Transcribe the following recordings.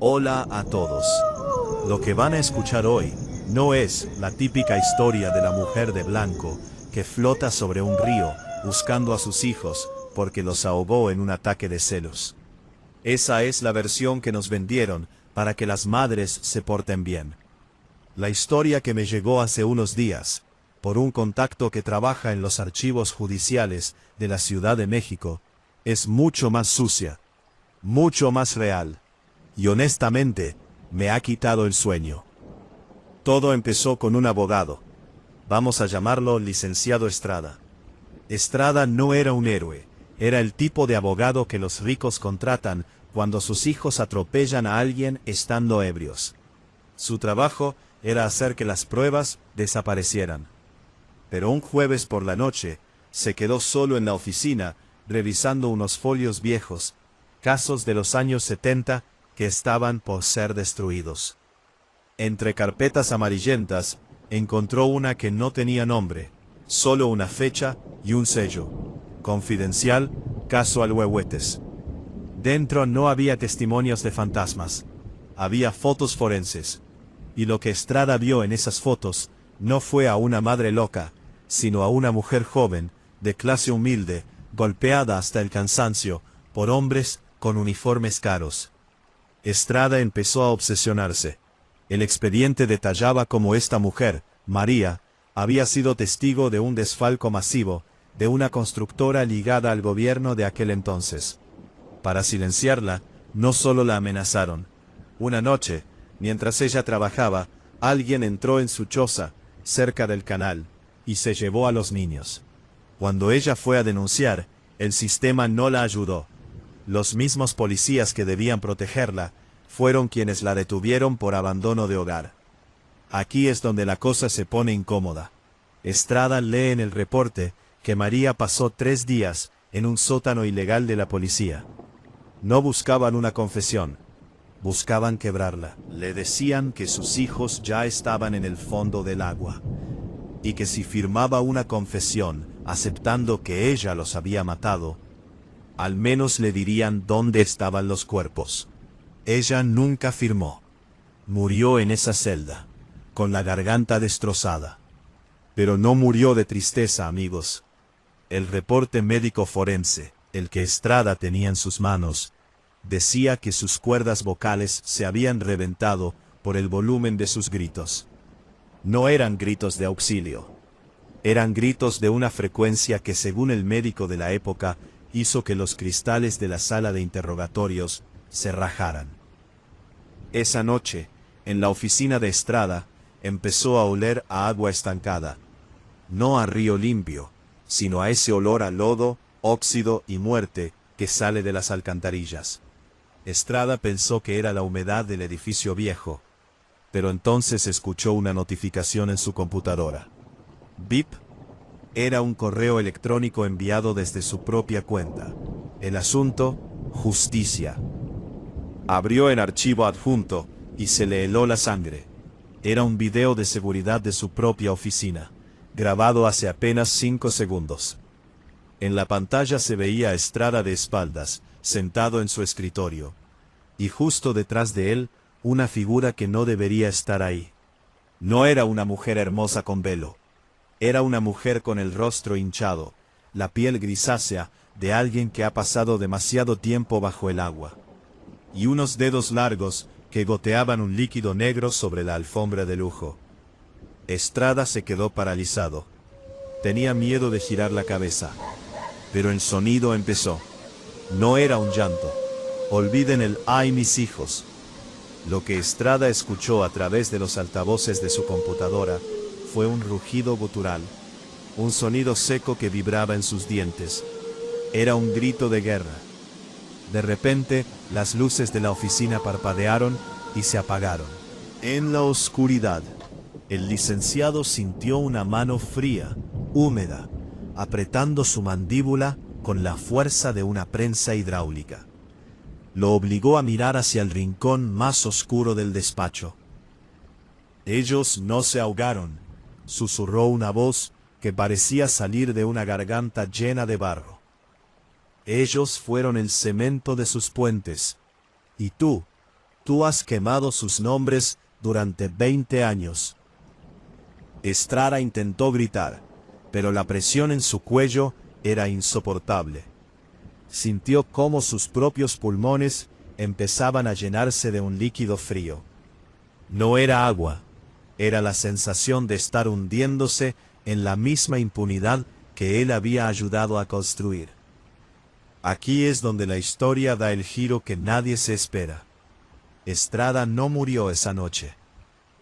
Hola a todos. Lo que van a escuchar hoy no es la típica historia de la mujer de blanco que flota sobre un río buscando a sus hijos porque los ahogó en un ataque de celos. Esa es la versión que nos vendieron para que las madres se porten bien. La historia que me llegó hace unos días, por un contacto que trabaja en los archivos judiciales de la Ciudad de México, es mucho más sucia, mucho más real, y honestamente, me ha quitado el sueño. Todo empezó con un abogado. Vamos a llamarlo licenciado Estrada. Estrada no era un héroe, era el tipo de abogado que los ricos contratan cuando sus hijos atropellan a alguien estando ebrios. Su trabajo era hacer que las pruebas desaparecieran. Pero un jueves por la noche, se quedó solo en la oficina, revisando unos folios viejos, casos de los años 70 que estaban por ser destruidos. Entre carpetas amarillentas, encontró una que no tenía nombre, solo una fecha y un sello. Confidencial, caso Alhuehuetes. Dentro no había testimonios de fantasmas. Había fotos forenses. Y lo que Estrada vio en esas fotos, no fue a una madre loca, sino a una mujer joven, de clase humilde, golpeada hasta el cansancio, por hombres con uniformes caros. Estrada empezó a obsesionarse. El expediente detallaba cómo esta mujer, María, había sido testigo de un desfalco masivo, de una constructora ligada al gobierno de aquel entonces. Para silenciarla, no solo la amenazaron. Una noche, mientras ella trabajaba, alguien entró en su choza, cerca del canal, y se llevó a los niños. Cuando ella fue a denunciar, el sistema no la ayudó. Los mismos policías que debían protegerla, fueron quienes la detuvieron por abandono de hogar. Aquí es donde la cosa se pone incómoda. Estrada lee en el reporte que María pasó 3 días en un sótano ilegal de la policía. No buscaban una confesión, buscaban quebrarla. Le decían que sus hijos ya estaban en el fondo del agua, y que si firmaba una confesión aceptando que ella los había matado, al menos le dirían dónde estaban los cuerpos. Ella nunca firmó. Murió en esa celda, con la garganta destrozada. Pero no murió de tristeza, amigos. El reporte médico forense, el que Estrada tenía en sus manos, decía que sus cuerdas vocales se habían reventado por el volumen de sus gritos. No eran gritos de auxilio. Eran gritos de una frecuencia que, según el médico de la época, hizo que los cristales de la sala de interrogatorios se rajaran. Esa noche, en la oficina de Estrada, empezó a oler a agua estancada. No a río limpio, sino a ese olor a lodo, óxido y muerte que sale de las alcantarillas. Estrada pensó que era la humedad del edificio viejo, pero entonces escuchó una notificación en su computadora. Bip. Era un correo electrónico enviado desde su propia cuenta. El asunto, justicia. Abrió el archivo adjunto y se le heló la sangre. Era un video de seguridad de su propia oficina, grabado hace apenas 5 segundos. En la pantalla se veía a Estrada de espaldas, sentado en su escritorio, y justo detrás de él, una figura que no debería estar ahí. No era una mujer hermosa con velo. Era una mujer con el rostro hinchado, la piel grisácea de alguien que ha pasado demasiado tiempo bajo el agua, y unos dedos largos que goteaban un líquido negro sobre la alfombra de lujo. Estrada se quedó paralizado. Tenía miedo de girar la cabeza, pero el sonido empezó. No era un llanto. Olviden el ¡ay, mis hijos! Lo que Estrada escuchó a través de los altavoces de su computadora fue un rugido gutural, un sonido seco que vibraba en sus dientes. Era un grito de guerra. De repente, las luces de la oficina parpadearon y se apagaron. En la oscuridad, el licenciado sintió una mano fría, húmeda, apretando su mandíbula con la fuerza de una prensa hidráulica. Lo obligó a mirar hacia el rincón más oscuro del despacho. «Ellos no se ahogaron», susurró una voz que parecía salir de una garganta llena de barro. «Ellos fueron el cemento de sus puentes. Y tú Tú has quemado sus nombres durante 20 años. Estrada intentó gritar, pero la presión en su cuello era insoportable. Sintió cómo sus propios pulmones empezaban a llenarse de un líquido frío. No era agua, era la sensación de estar hundiéndose en la misma impunidad que él había ayudado a construir. Aquí es donde la historia da el giro que nadie se espera. Estrada no murió esa noche.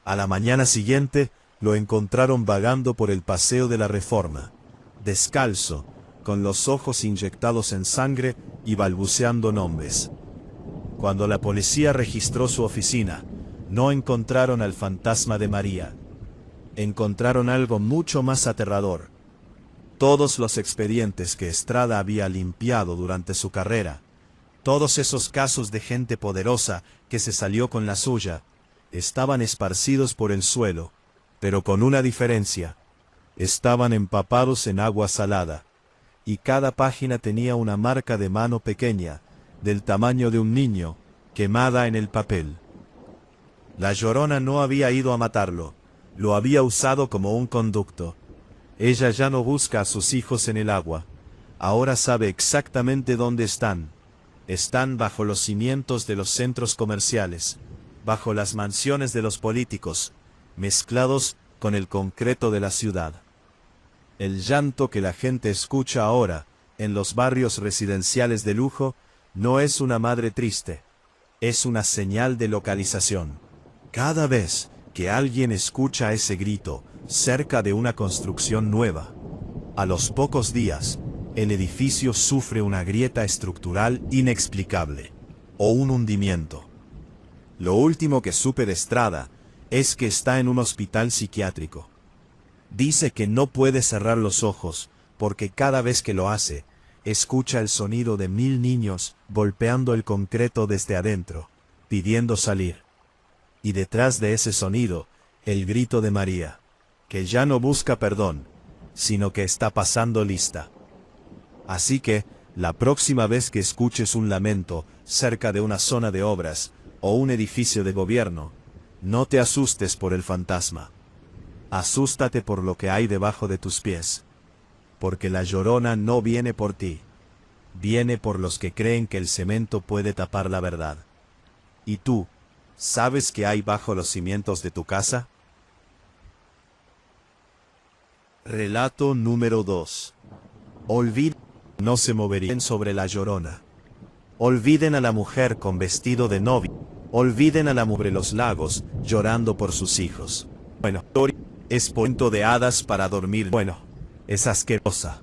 A la mañana siguiente lo encontraron vagando por el Paseo de la Reforma, descalzo, con los ojos inyectados en sangre y balbuceando nombres. Cuando la policía registró su oficina, no encontraron al fantasma de María. Encontraron algo mucho más aterrador. Todos los expedientes que Estrada había limpiado durante su carrera, todos esos casos de gente poderosa que se salió con la suya, estaban esparcidos por el suelo, pero con una diferencia. Estaban empapados en agua salada, y cada página tenía una marca de mano pequeña, del tamaño de un niño, quemada en el papel. La Llorona no había ido a matarlo, lo había usado como un conducto. Ella ya no busca a sus hijos en el agua. Ahora sabe exactamente dónde están. Están bajo los cimientos de los centros comerciales, bajo las mansiones de los políticos, mezclados con el concreto de la ciudad. El llanto que la gente escucha ahora, en los barrios residenciales de lujo, no es una madre triste, es una señal de localización. Cada vez que alguien escucha ese grito cerca de una construcción nueva, a los pocos días, el edificio sufre una grieta estructural inexplicable, o un hundimiento. Lo último que supe de Estrada es que está en un hospital psiquiátrico. Dice que no puede cerrar los ojos, porque cada vez que lo hace, escucha el sonido de 1000 niños golpeando el concreto desde adentro, pidiendo salir. Y detrás de ese sonido, el grito de María, que ya no busca perdón, sino que está pasando lista. Así que, la próxima vez que escuches un lamento cerca de una zona de obras o un edificio de gobierno, no te asustes por el fantasma. Asústate por lo que hay debajo de tus pies. Porque la Llorona no viene por ti. Viene por los que creen que el cemento puede tapar la verdad. ¿Y tú, sabes qué hay bajo los cimientos de tu casa? Relato número 2. Olviden, no se moverían sobre la Llorona. Olviden a la mujer con vestido de novia. Olviden a la mujer de los lagos, llorando por sus hijos. Bueno, es cuento de hadas para dormir. Bueno, es asquerosa.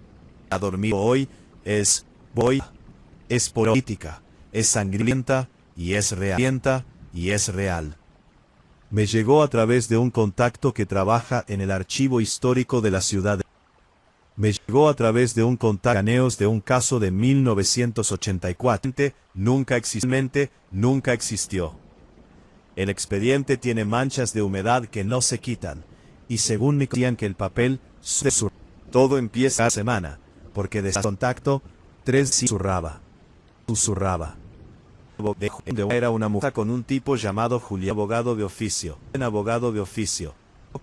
A dormir hoy es política, es sangrienta y es real. Me llegó a través de un contacto que trabaja en el archivo histórico de la ciudad. Me llegó a través de un contacto de un caso de 1984. Nunca existió. El expediente tiene manchas de humedad que no se quitan, y según me decían que el papel todo empieza a semana, porque de contacto, 3 susurraba. Era una mujer con un tipo llamado Julián, abogado de oficio.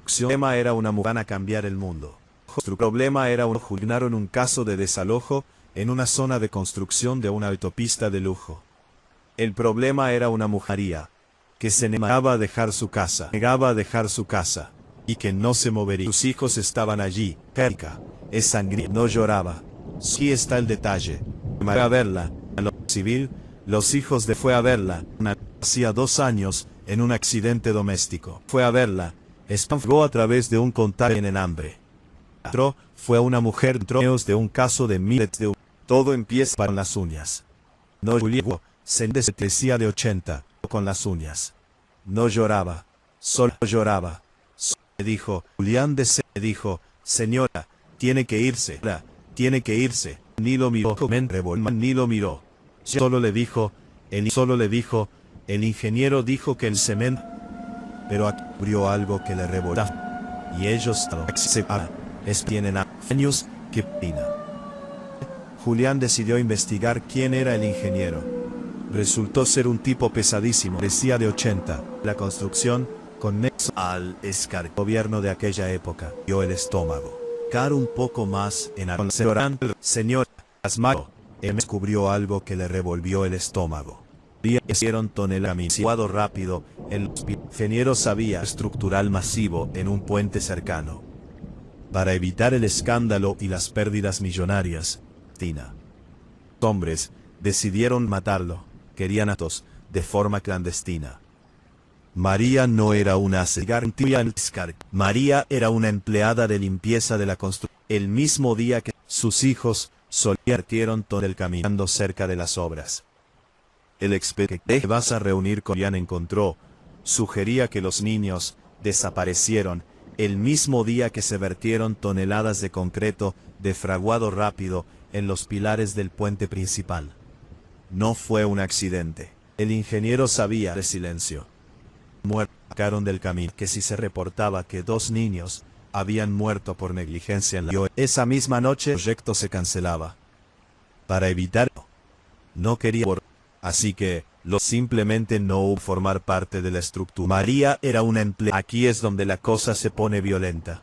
Su problema era una mujer a cambiar el mundo. Su problema era un caso de desalojo en una zona de construcción de una autopista de lujo. El problema era una mujería que se negaba a dejar su casa, y que no se movería. Sus hijos estaban allí, cerca, es sangrienta, no lloraba. Sí está el detalle. Fue a verla, a lo civil, los hijos de fue a verla, hacía 2 años, en un accidente doméstico. Fue a verla, llegó a través de un contacto en el hambre. Fue una mujer de un caso de miles de... Todo empieza con las uñas. No llegó, se decía de 80, con las uñas. No lloraba, solo lloraba. Me dijo, Julián le dijo, señora, tiene que irse. Ni lo miró, ni lo miró. Solo le dijo, el ingeniero dijo que el cemento... Pero aquí abrió algo que le revoltaba. Y ellos tienen años que pina. Julián decidió investigar quién era el ingeniero. Resultó ser un tipo pesadísimo, decía de 80. La construcción, con nexo al gobierno de aquella época, dio el estómago. Car un poco más en señor Asmago, descubrió algo que le revolvió el estómago. Hicieron toneladas rápido, el ingeniero sabía estructural masivo en un puente cercano. Para evitar el escándalo y las pérdidas millonarias, hombres decidieron matarlo, querían atos, de forma clandestina. María no era una María era una empleada de limpieza de la construcción. El mismo día que sus hijos solieron todo el caminando cerca de las obras. El experto que vas a reunir con Jan encontró, sugería que los niños desaparecieron el mismo día que se vertieron toneladas de concreto de fraguado rápido en los pilares del puente principal. No fue un accidente. El ingeniero sabía de silencio. Sacaron del camino que si se reportaba que 2 niños habían muerto por negligencia en la esa misma noche el proyecto se cancelaba. Para evitarlo, no quería así que simplemente no hubo formar parte de la estructura. María era una empleada. Aquí es donde la cosa se pone violenta.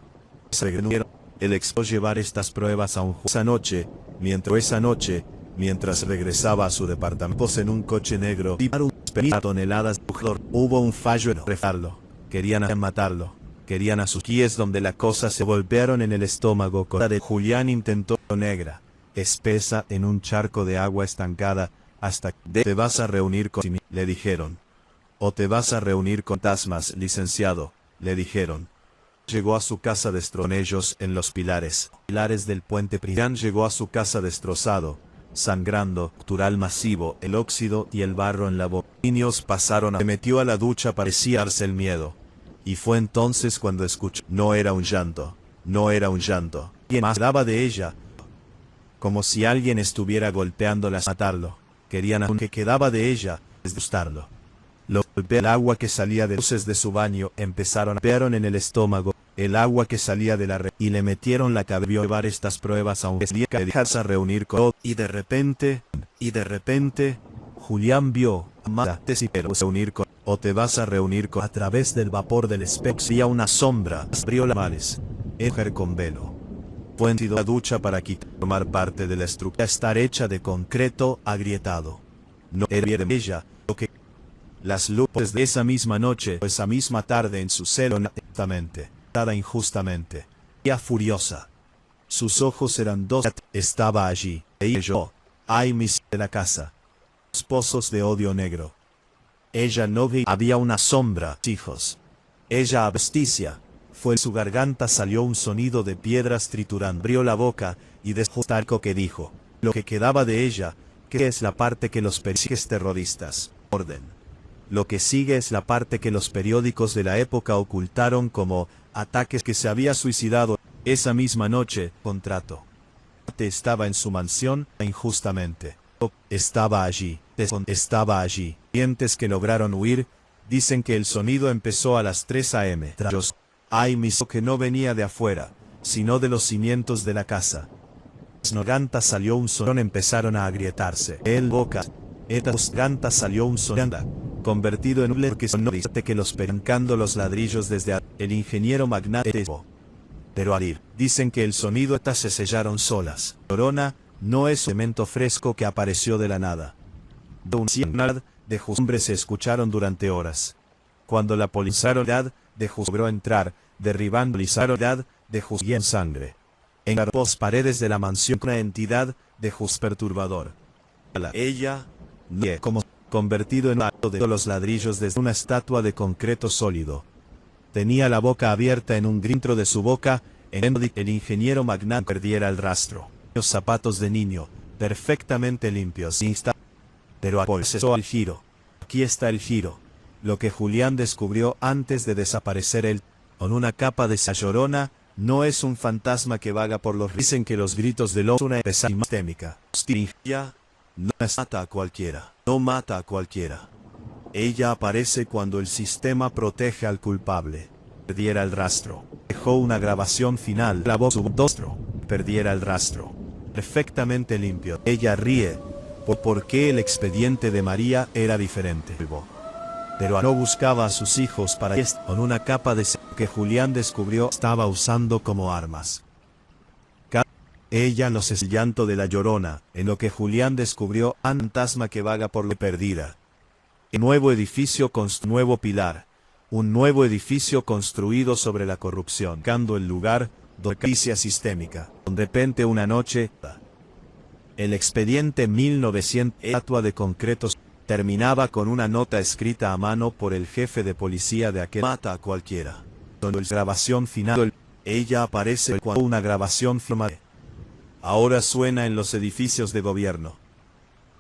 El expo llevar estas pruebas a un juez esa noche, mientras regresaba a su departamento en un coche negro, toneladas de hubo un fallo en refarlo. Querían matarlo. Querían a sus. Aquí es donde la cosa se volvieron en el estómago. De Julián intentó negra, espesa en un charco de agua estancada, hasta que te vas a reunir con le dijeron. O te vas a reunir con fantasmas, licenciado, le dijeron. Llegó a su casa destrozado en los pilares del puente principal. Llegó a su casa destrozado, sangrando, estructural masivo, el óxido y el barro en la boca. Niños pasaron se metió a la ducha, parecía darse el miedo. Y fue entonces cuando escuchó. No era un llanto. No era un llanto. ¿Quién más daba de ella? Como si alguien estuviera golpeándola a matarlo. Querían aunque quedaba de ella, desgustarlo. El agua que salía de luces de su baño empezaron a pegar en el estómago, el agua que salía de la y le metieron la cabeza. Llevar estas pruebas a un día que dejarse a reunir con y de repente, Julián vio, pero se unir con o te vas a reunir con a través del vapor del espejo. Había una sombra, abrió las males, mujer con velo. Fue en la ducha para formar parte de la estructura, estar hecha de concreto agrietado. No era ella, lo que las luces de esa misma noche, o esa misma tarde en su celo, injustamente, ya furiosa. Sus ojos eran 2, estaba allí, y yo, ay mis de la casa, los pozos de odio negro. Ella no vi, había una sombra, hijos. Ella absticia. Fue en su garganta salió un sonido de piedras triturando. Abrió la boca y dejó talco que dijo. Lo que quedaba de ella, que es la parte que los periódicos terroristas, orden. Lo que sigue es la parte que los periódicos de la época ocultaron como ataques que se había suicidado esa misma noche. Contrato. Estaba en su mansión, injustamente. Estaba allí. Estaba allí. Dientes que lograron huir, dicen que el sonido empezó a las 3 a.m. Ay mis que no venía de afuera, sino de los cimientos de la casa. Garganta salió un sonido, empezaron a agrietarse. El boca, garganta salió un sonido, convertido en un que sonó que los percando los ladrillos desde el ingeniero magnate. Pero al ir, dicen que el sonido se sellaron solas. Llorona, no es cemento fresco que apareció de la nada. De hombres se escucharon durante horas. Cuando la policía de logró entrar, derribando la de y en sangre. En las paredes de la mansión una entidad de perturbador. Ella, como convertido en alto de los ladrillos desde una estatua de concreto sólido. Tenía la boca abierta en un grito de su boca, el ingeniero magnate perdiera el rastro. Los zapatos de niño, perfectamente limpios. Pero apolsó el giro. Aquí está el giro. Lo que Julián descubrió antes de desaparecer él, con una capa de Llorona, no es un fantasma que vaga por los. Dicen que los gritos de una pesadilla sistémica. Ya no mata a cualquiera. No mata a cualquiera. Ella aparece cuando el sistema protege al culpable. Perdiera el rastro. Dejó una grabación final. La voz su rostro. Perdiera el rastro. Perfectamente limpio. Ella ríe. por qué el expediente de María era diferente. Pero no buscaba a sus hijos para esto, con una capa de que Julián descubrió estaba usando como armas. Ella los es el llanto de la Llorona, en lo que Julián descubrió un fantasma que vaga por la perdida. Un nuevo edificio con nuevo pilar, un nuevo edificio construido sobre la corrupción, buscando el lugar de crisis sistémica. De repente una noche, el expediente 1900, estatua de concreto, terminaba con una nota escrita a mano por el jefe de policía de aquel mata a cualquiera. Con la grabación final, ella aparece con una grabación filmada. Ahora suena en los edificios de gobierno.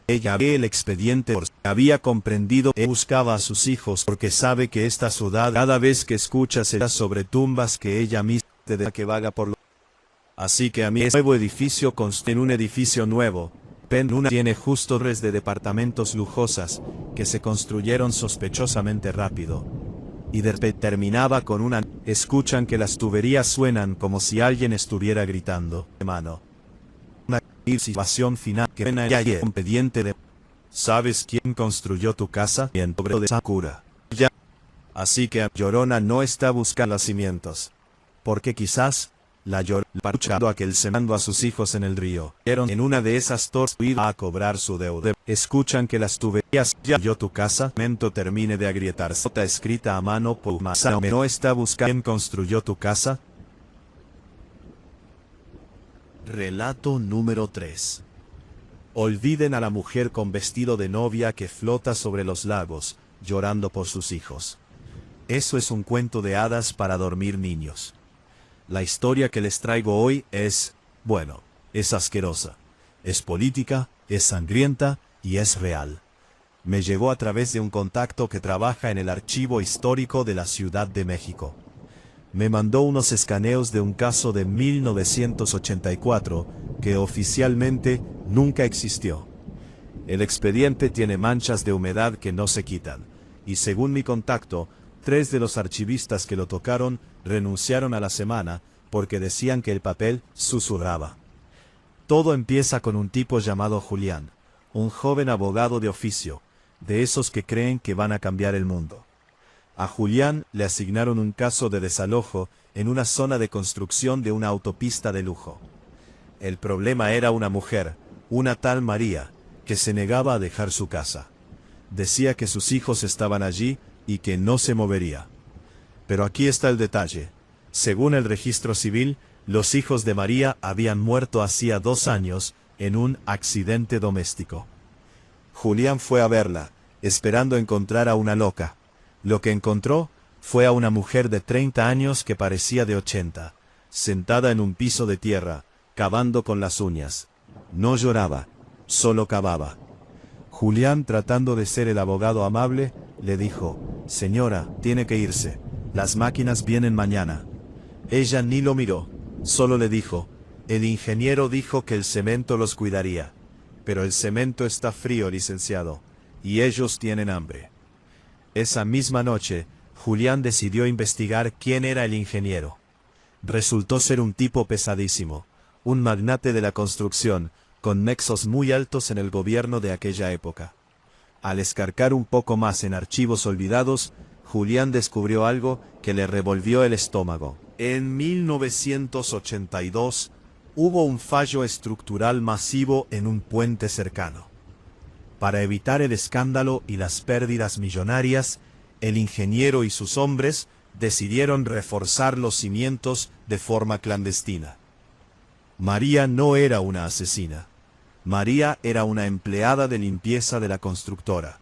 Ella ve el expediente porque había comprendido que buscaba a sus hijos porque sabe que esta ciudad cada vez que escucha será sobre tumbas que ella misma de que vaga por lo. Así que a mí es nuevo edificio en un edificio nuevo. Una tiene justo tres de departamentos lujosas que se construyeron sospechosamente rápido. Y de repente terminaba con una. Escuchan que las tuberías suenan como si alguien estuviera gritando. Hermano. Una situación final que ven allá y expediente de. ¿Sabes quién construyó tu casa? Bien, sobre de Sakura. Ya. Así que Llorona no está buscando los cimientos. Porque quizás la Llorona parchado a que él se mandó a sus hijos en el río. En una de esas torres iba a cobrar su deuda. Escuchan que las tuberías ya yo tu casa. Mento termine de agrietarse. Nota escrita a mano por Masame no está buscando quién construyó tu casa. Relato número 3. Olviden a la mujer con vestido de novia que flota sobre los lagos, llorando por sus hijos. Eso es un cuento de hadas para dormir niños. La historia que les traigo hoy es, bueno, es asquerosa, es política, es sangrienta y es real. Me llegó a través de un contacto que trabaja en el archivo histórico de la Ciudad de México. Me mandó unos escaneos de un caso de 1984 que oficialmente nunca existió. El expediente tiene manchas de humedad que no se quitan, y según mi contacto, 3 de los archivistas que lo tocaron renunciaron a la semana porque decían que el papel susurraba. Todo empieza con un tipo llamado Julián, un joven abogado de oficio, de esos que creen que van a cambiar el mundo. A Julián le asignaron un caso de desalojo en una zona de construcción de una autopista de lujo. El problema era una mujer, una tal María, que se negaba a dejar su casa. Decía que sus hijos estaban allí y que no se movería. Pero aquí está el detalle. Según el registro civil, los hijos de María habían muerto hacía 2 años en un accidente doméstico. Julián fue a verla, esperando encontrar a una loca. Lo que encontró fue a una mujer de 30 años que parecía de 80, sentada en un piso de tierra, cavando con las uñas. No lloraba, solo cavaba. Julián, tratando de ser el abogado amable, le dijo: «Señora, tiene que irse. Las máquinas vienen mañana». Ella ni lo miró, solo le dijo: «El ingeniero dijo que el cemento los cuidaría. Pero el cemento está frío, licenciado, y ellos tienen hambre». Esa misma noche, Julián decidió investigar quién era el ingeniero. Resultó ser un tipo pesadísimo, un magnate de la construcción, con nexos muy altos en el gobierno de aquella época. Al escarcar un poco más en archivos olvidados, Julián descubrió algo que le revolvió el estómago. En 1982, hubo un fallo estructural masivo en un puente cercano. Para evitar el escándalo y las pérdidas millonarias, el ingeniero y sus hombres decidieron reforzar los cimientos de forma clandestina. María no era una asesina. María era una empleada de limpieza de la constructora.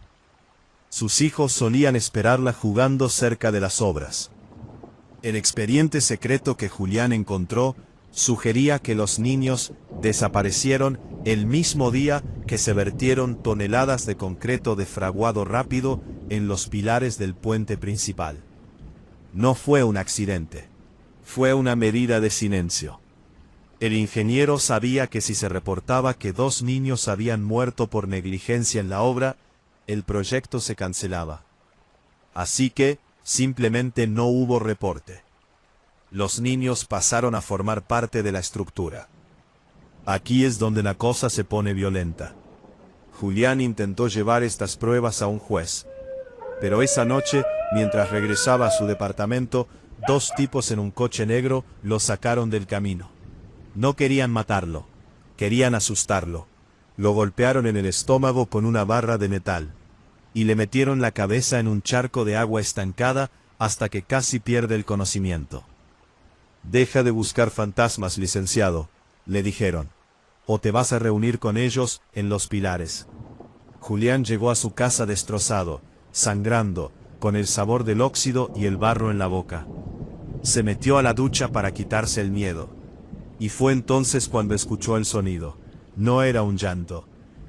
Sus hijos solían esperarla jugando cerca de las obras. El expediente secreto que Julián encontró sugería que los niños desaparecieron el mismo día que se vertieron toneladas de concreto de fraguado rápido en los pilares del puente principal. No fue un accidente. Fue una medida de silencio. El ingeniero sabía que si se reportaba que 2 niños habían muerto por negligencia en la obra, el proyecto se cancelaba. Así que, simplemente no hubo reporte. Los niños pasaron a formar parte de la estructura. Aquí es donde la cosa se pone violenta. Julián intentó llevar estas pruebas a un juez. Pero esa noche, mientras regresaba a su departamento, dos tipos en un coche negro lo sacaron del camino. No querían matarlo, querían asustarlo. Lo golpearon en el estómago con una barra de metal. Y le metieron la cabeza en un charco de agua estancada hasta que casi pierde el conocimiento. «Deja de buscar fantasmas, licenciado», le dijeron, «o te vas a reunir con ellos en Los Pilares». Julián llegó a su casa destrozado, sangrando, con el sabor del óxido y el barro en la boca. Se metió a la ducha para quitarse el miedo. Y fue entonces cuando escuchó el sonido. No era un llanto,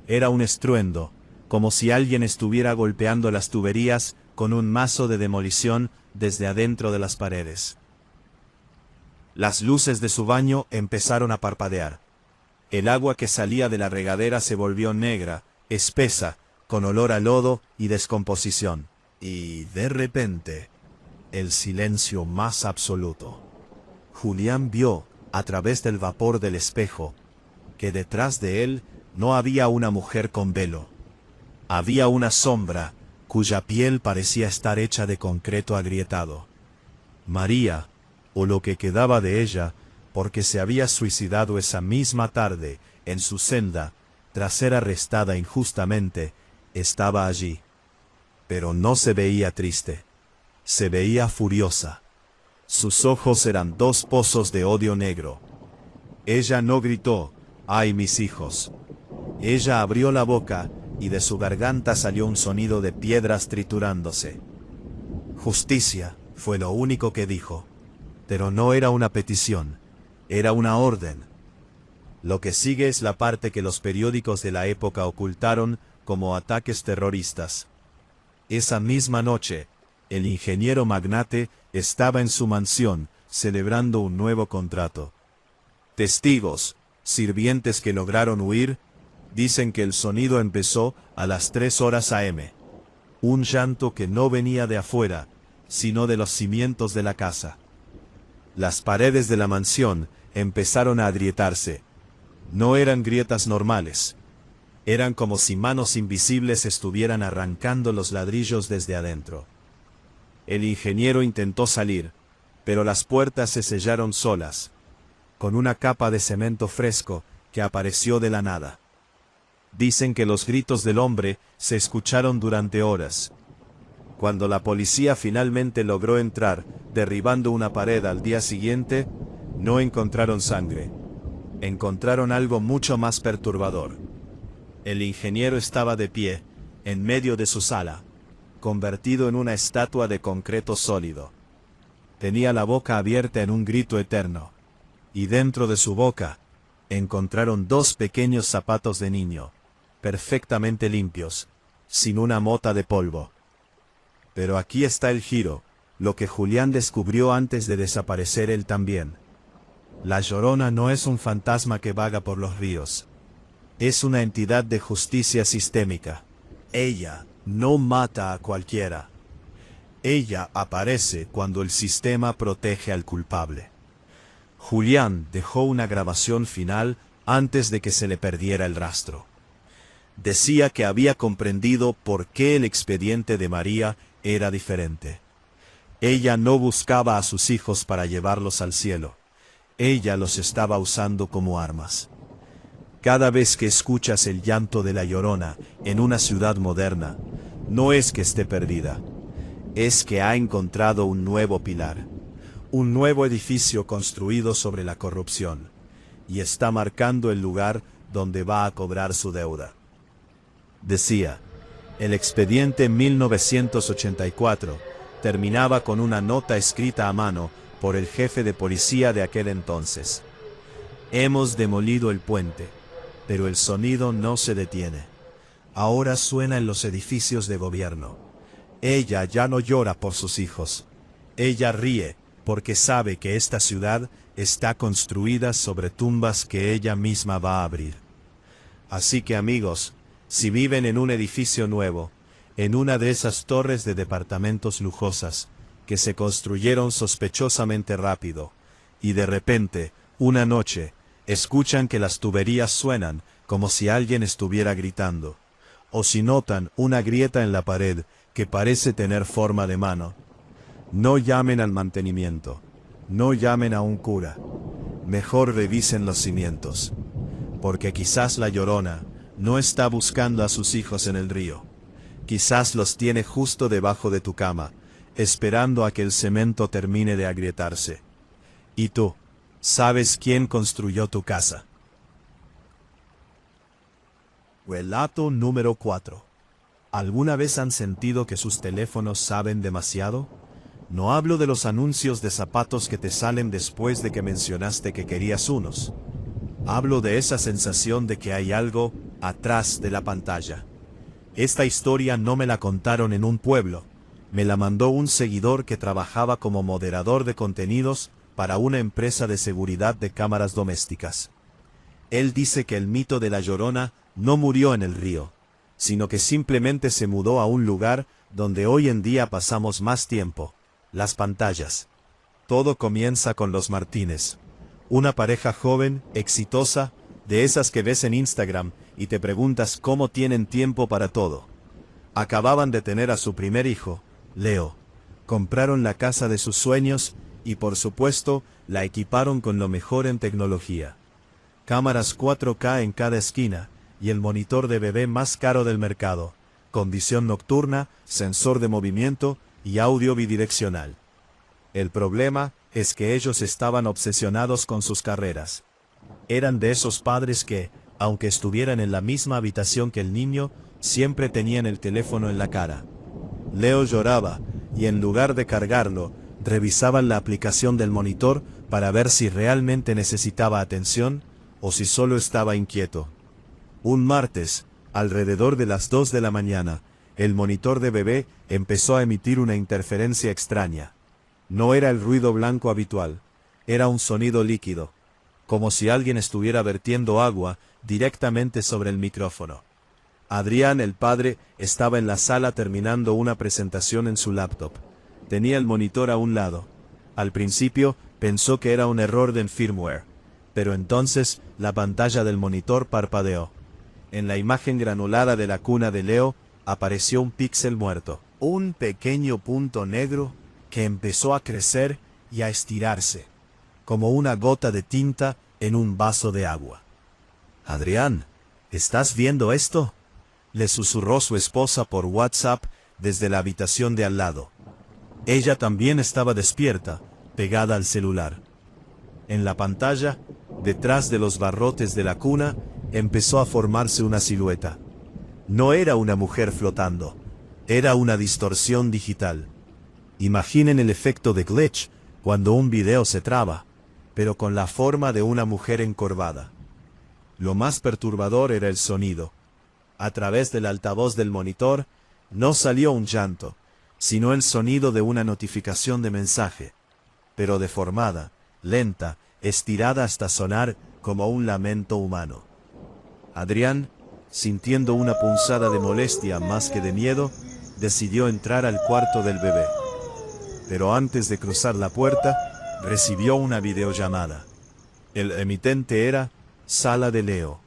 era un estruendo, como si alguien estuviera golpeando las tuberías con un mazo de demolición desde adentro de las paredes. Las luces de su baño empezaron a parpadear. El agua que salía de la regadera se volvió negra, espesa, con olor a lodo y descomposición. Y, de repente, el silencio más absoluto. Julián vio, a través del vapor del espejo, que detrás de él no había una mujer con velo. Había una sombra, cuya piel parecía estar hecha de concreto agrietado. María, o lo que quedaba de ella, porque se había suicidado esa misma tarde, en su celda, tras ser arrestada injustamente, estaba allí. Pero no se veía triste. Se veía furiosa. Sus ojos eran dos pozos de odio negro. Ella no gritó, «¡Ay, mis hijos!». Ella abrió la boca, y de su garganta salió un sonido de piedras triturándose. «Justicia», fue lo único que dijo. Pero no era una petición, era una orden. Lo que sigue es la parte que los periódicos de la época ocultaron como ataques terroristas. Esa misma noche, el ingeniero magnate estaba en su mansión celebrando un nuevo contrato. Testigos, sirvientes que lograron huir, dicen que el sonido empezó a las 3 horas a.m. Un llanto que no venía de afuera, sino de los cimientos de la casa. Las paredes de la mansión empezaron a agrietarse. No eran grietas normales. Eran como si manos invisibles estuvieran arrancando los ladrillos desde adentro. El ingeniero intentó salir, pero las puertas se sellaron solas, con una capa de cemento fresco que apareció de la nada. Dicen que los gritos del hombre se escucharon durante horas. Cuando la policía finalmente logró entrar, derribando una pared al día siguiente, no encontraron sangre. Encontraron algo mucho más perturbador. El ingeniero estaba de pie, en medio de su sala, convertido en una estatua de concreto sólido. Tenía la boca abierta en un grito eterno, y dentro de su boca, encontraron 2 pequeños zapatos de niño, perfectamente limpios, sin una mota de polvo. Pero aquí está el giro, lo que Julián descubrió antes de desaparecer él también. La Llorona no es un fantasma que vaga por los ríos. Es una entidad de justicia sistémica. Ella no mata a cualquiera. Ella aparece cuando el sistema protege al culpable. Julián dejó una grabación final antes de que se le perdiera el rastro. Decía que había comprendido por qué el expediente de María era diferente. Ella no buscaba a sus hijos para llevarlos al cielo. Ella los estaba usando como armas. Cada vez que escuchas el llanto de la Llorona en una ciudad moderna, no es que esté perdida, es que ha encontrado un nuevo pilar, un nuevo edificio construido sobre la corrupción, y está marcando el lugar donde va a cobrar su deuda. Decía, el expediente 1984 terminaba con una nota escrita a mano por el jefe de policía de aquel entonces. Hemos demolido el puente, pero el sonido no se detiene. Ahora suena en los edificios de gobierno. Ella ya no llora por sus hijos. Ella ríe porque sabe que esta ciudad está construida sobre tumbas que ella misma va a abrir. Así que amigos, si viven en un edificio nuevo, en una de esas torres de departamentos lujosas, que se construyeron sospechosamente rápido, y de repente, una noche, escuchan que las tuberías suenan como si alguien estuviera gritando, o si notan una grieta en la pared que parece tener forma de mano. No llamen al mantenimiento, no llamen a un cura, mejor revisen los cimientos, porque quizás la Llorona no está buscando a sus hijos en el río, quizás los tiene justo debajo de tu cama, esperando a que el cemento termine de agrietarse. Y tú, ¿sabes quién construyó tu casa? Relato número 4. ¿Alguna vez han sentido que sus teléfonos saben demasiado? No hablo de los anuncios de zapatos que te salen después de que mencionaste que querías unos. Hablo de esa sensación de que hay algo atrás de la pantalla. Esta historia no me la contaron en un pueblo. Me la mandó un seguidor que trabajaba como moderador de contenidos para una empresa de seguridad de cámaras domésticas. Él dice que el mito de la Llorona no murió en el río, sino que simplemente se mudó a un lugar donde hoy en día pasamos más tiempo, las pantallas. Todo comienza con los Martínez, una pareja joven, exitosa, de esas que ves en Instagram y te preguntas cómo tienen tiempo para todo. Acababan de tener a su primer hijo, Leo, compraron la casa de sus sueños y por supuesto la equiparon con lo mejor en tecnología. Cámaras 4K en cada esquina y el monitor de bebé más caro del mercado, con visión nocturna, sensor de movimiento y audio bidireccional. El problema es que ellos estaban obsesionados con sus carreras. Eran de esos padres que, aunque estuvieran en la misma habitación que el niño, siempre tenían el teléfono en la cara. Leo lloraba, y en lugar de cargarlo, revisaban la aplicación del monitor para ver si realmente necesitaba atención o si solo estaba inquieto. Un martes, alrededor de las 2 de la mañana, el monitor de bebé empezó a emitir una interferencia extraña. No era el ruido blanco habitual, era un sonido líquido, como si alguien estuviera vertiendo agua directamente sobre el micrófono. Adrián, el padre, estaba en la sala terminando una presentación en su laptop. Tenía el monitor a un lado. Al principio pensó que era un error del firmware, pero entonces la pantalla del monitor parpadeó. En la imagen granulada de la cuna de Leo apareció un píxel muerto, un pequeño punto negro que empezó a crecer y a estirarse, como una gota de tinta en un vaso de agua. Adrián, ¿estás viendo esto?, le susurró su esposa por WhatsApp desde la habitación de al lado. Ella también estaba despierta, pegada al celular. En la pantalla, detrás de los barrotes de la cuna, empezó a formarse una silueta. No era una mujer flotando, era una distorsión digital. Imaginen el efecto de glitch cuando un video se traba, pero con la forma de una mujer encorvada. Lo más perturbador era el sonido. A través del altavoz del monitor, no salió un llanto, sino el sonido de una notificación de mensaje, pero deformada, lenta, estirada hasta sonar como un lamento humano. Adrián, sintiendo una punzada de molestia más que de miedo, decidió entrar al cuarto del bebé. Pero antes de cruzar la puerta, recibió una videollamada. El emitente era Sala de Leo.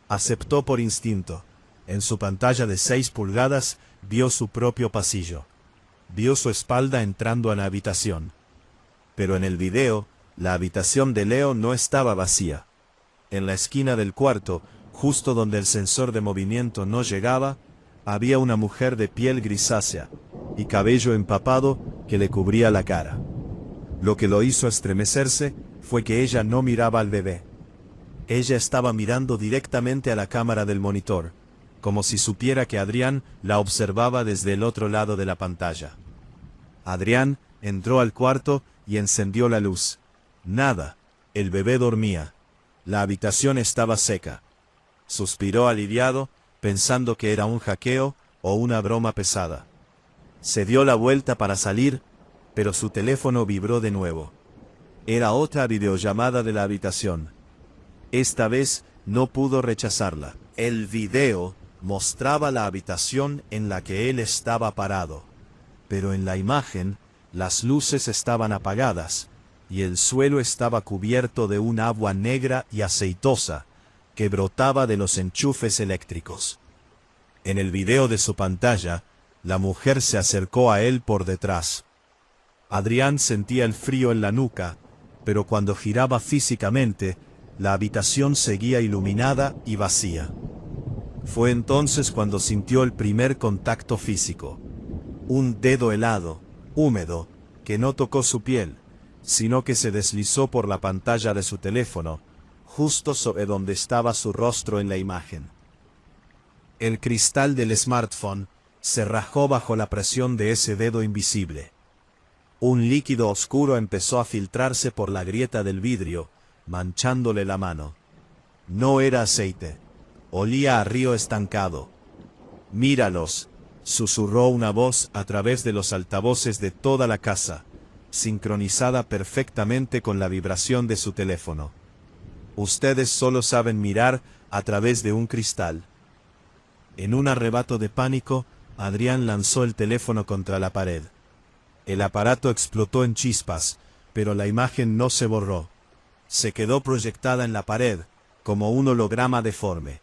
Aceptó por instinto. En su pantalla de 6 pulgadas vio su propio pasillo. Vio su espalda entrando a la habitación. Pero en el video, la habitación de Leo no estaba vacía. En la esquina del cuarto, justo donde el sensor de movimiento no llegaba, había una mujer de piel grisácea y cabello empapado que le cubría la cara. Lo que lo hizo estremecerse fue que ella no miraba al bebé. Ella estaba mirando directamente a la cámara del monitor, como si supiera que Adrián la observaba desde el otro lado de la pantalla. Adrián entró al cuarto y encendió la luz. Nada, el bebé dormía. La habitación estaba seca. Suspiró aliviado, pensando que era un hackeo o una broma pesada. Se dio la vuelta para salir, pero su teléfono vibró de nuevo. Era otra videollamada de la habitación. Esta vez no pudo rechazarla. El video mostraba la habitación en la que él estaba parado, pero en la imagen las luces estaban apagadas y el suelo estaba cubierto de un agua negra y aceitosa que brotaba de los enchufes eléctricos. En el video de su pantalla, la mujer se acercó a él por detrás. Adrián sentía el frío en la nuca, pero cuando giraba físicamente, la habitación seguía iluminada y vacía. Fue entonces cuando sintió el primer contacto físico. Un dedo helado, húmedo, que no tocó su piel, sino que se deslizó por la pantalla de su teléfono, justo sobre donde estaba su rostro en la imagen. El cristal del smartphone se rajó bajo la presión de ese dedo invisible. Un líquido oscuro empezó a filtrarse por la grieta del vidrio, manchándole la mano. No era aceite. Olía a río estancado. «Míralos», susurró una voz a través de los altavoces de toda la casa, sincronizada perfectamente con la vibración de su teléfono. «Ustedes solo saben mirar a través de un cristal». En un arrebato de pánico, Adrián lanzó el teléfono contra la pared. El aparato explotó en chispas, pero la imagen no se borró. Se quedó proyectada en la pared, como un holograma deforme.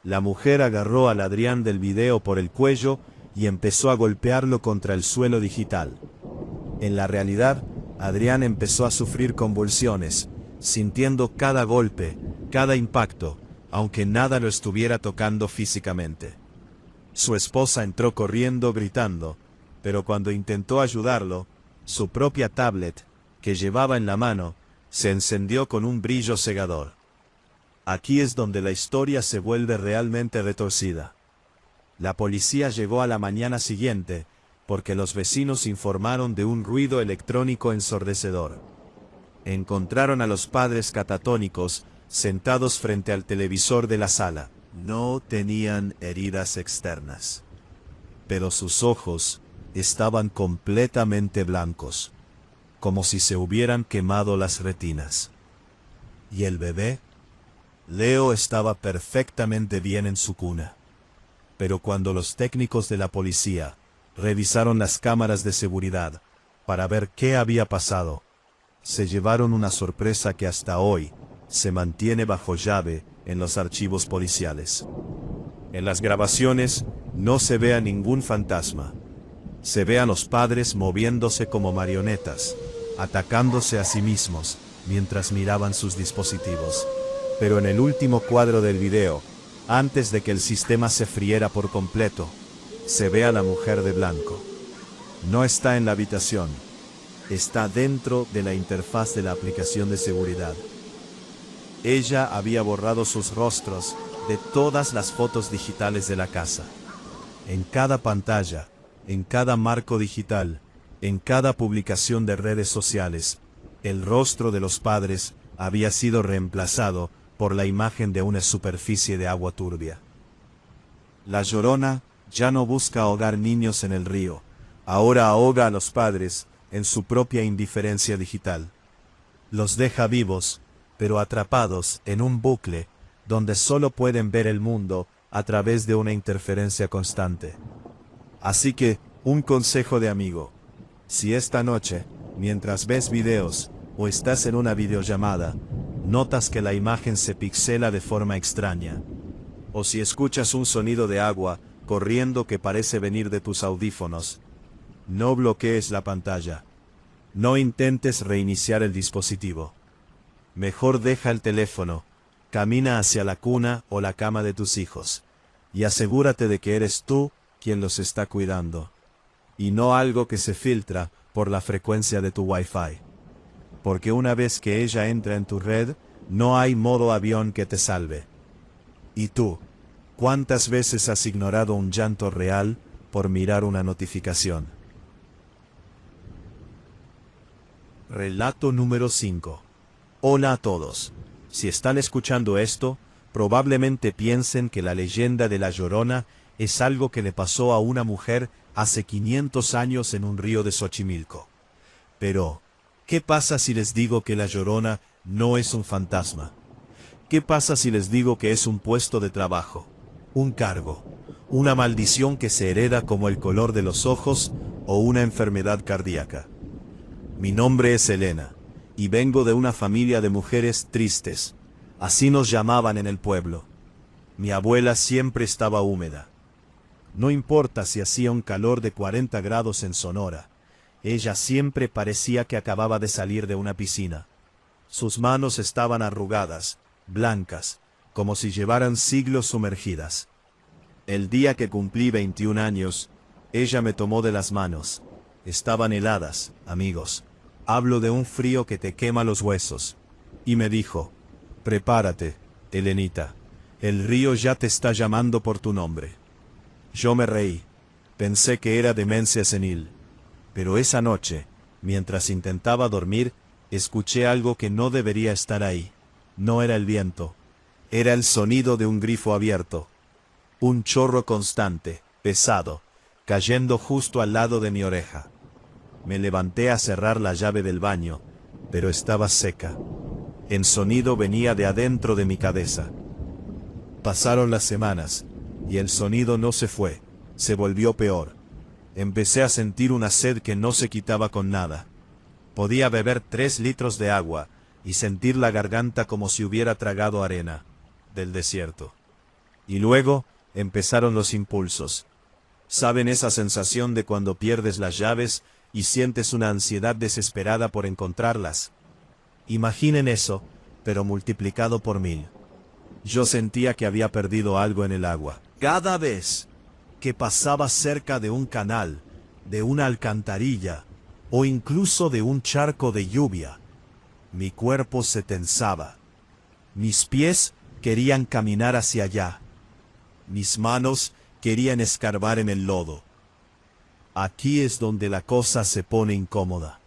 La mujer agarró al Adrián del video por el cuello y empezó a golpearlo contra el suelo digital. En la realidad, Adrián empezó a sufrir convulsiones, sintiendo cada golpe, cada impacto, aunque nada lo estuviera tocando físicamente. Su esposa entró corriendo gritando, pero cuando intentó ayudarlo, su propia tablet, que llevaba en la mano, se encendió con un brillo cegador. Aquí es donde la historia se vuelve realmente retorcida. La policía llegó a la mañana siguiente, porque los vecinos informaron de un ruido electrónico ensordecedor. Encontraron a los padres catatónicos, sentados frente al televisor de la sala. No tenían heridas externas, pero sus ojos estaban completamente blancos, como si se hubieran quemado las retinas. ¿Y el bebé? Leo estaba perfectamente bien en su cuna. Pero cuando los técnicos de la policía revisaron las cámaras de seguridad para ver qué había pasado, se llevaron una sorpresa que hasta hoy se mantiene bajo llave en los archivos policiales. En las grabaciones no se ve a ningún fantasma. Se ve a los padres moviéndose como marionetas, atacándose a sí mismos mientras miraban sus dispositivos. Pero en el último cuadro del video, antes de que el sistema se friera por completo, se ve a la mujer de blanco. No está en la habitación, está dentro de la interfaz de la aplicación de seguridad. Ella había borrado sus rostros de todas las fotos digitales de la casa. En cada pantalla, en cada marco digital, en cada publicación de redes sociales, el rostro de los padres había sido reemplazado por la imagen de una superficie de agua turbia. La Llorona ya no busca ahogar niños en el río, ahora ahoga a los padres en su propia indiferencia digital. Los deja vivos, pero atrapados en un bucle donde solo pueden ver el mundo a través de una interferencia constante. Así que, un consejo de amigo: si esta noche, mientras ves videos o estás en una videollamada, notas que la imagen se pixela de forma extraña, o si escuchas un sonido de agua corriendo que parece venir de tus audífonos, no bloquees la pantalla. No intentes reiniciar el dispositivo. Mejor deja el teléfono, camina hacia la cuna o la cama de tus hijos, y asegúrate de que eres tú quien los está cuidando, y no algo que se filtra por la frecuencia de tu Wi-Fi. Porque una vez que ella entra en tu red, no hay modo avión que te salve. ¿Y tú? ¿Cuántas veces has ignorado un llanto real por mirar una notificación? Relato número 5. Hola a todos. Si están escuchando esto, probablemente piensen que la leyenda de La Llorona es algo que le pasó a una mujer hace 500 años en un río de Xochimilco. Pero, ¿qué pasa si les digo que La Llorona no es un fantasma? ¿Qué pasa si les digo que es un puesto de trabajo, un cargo, una maldición que se hereda como el color de los ojos o una enfermedad cardíaca? Mi nombre es Elena, y vengo de una familia de mujeres tristes. Así nos llamaban en el pueblo. Mi abuela siempre estaba húmeda. No importa si hacía un calor de 40 grados en Sonora, ella siempre parecía que acababa de salir de una piscina. Sus manos estaban arrugadas, blancas, como si llevaran siglos sumergidas. El día que cumplí 21 años, ella me tomó de las manos. Estaban heladas, amigos. Hablo de un frío que te quema los huesos. Y me dijo, prepárate, Helenita. El río ya te está llamando por tu nombre. Yo me reí. Pensé que era demencia senil. Pero esa noche, mientras intentaba dormir, escuché algo que no debería estar ahí. No era el viento. Era el sonido de un grifo abierto. Un chorro constante, pesado, cayendo justo al lado de mi oreja. Me levanté a cerrar la llave del baño, pero estaba seca. El sonido venía de adentro de mi cabeza. Pasaron las semanas, y el sonido no se fue, se volvió peor. Empecé a sentir una sed que no se quitaba con nada. Podía beber 3 litros de agua y sentir la garganta como si hubiera tragado arena del desierto. Y luego empezaron los impulsos. ¿Saben esa sensación de cuando pierdes las llaves y sientes una ansiedad desesperada por encontrarlas? Imaginen eso, pero multiplicado por 1000. Yo sentía que había perdido algo en el agua. Cada vez que pasaba cerca de un canal, de una alcantarilla, o incluso de un charco de lluvia, mi cuerpo se tensaba. Mis pies querían caminar hacia allá. Mis manos querían escarbar en el lodo. Aquí es donde la cosa se pone incómoda.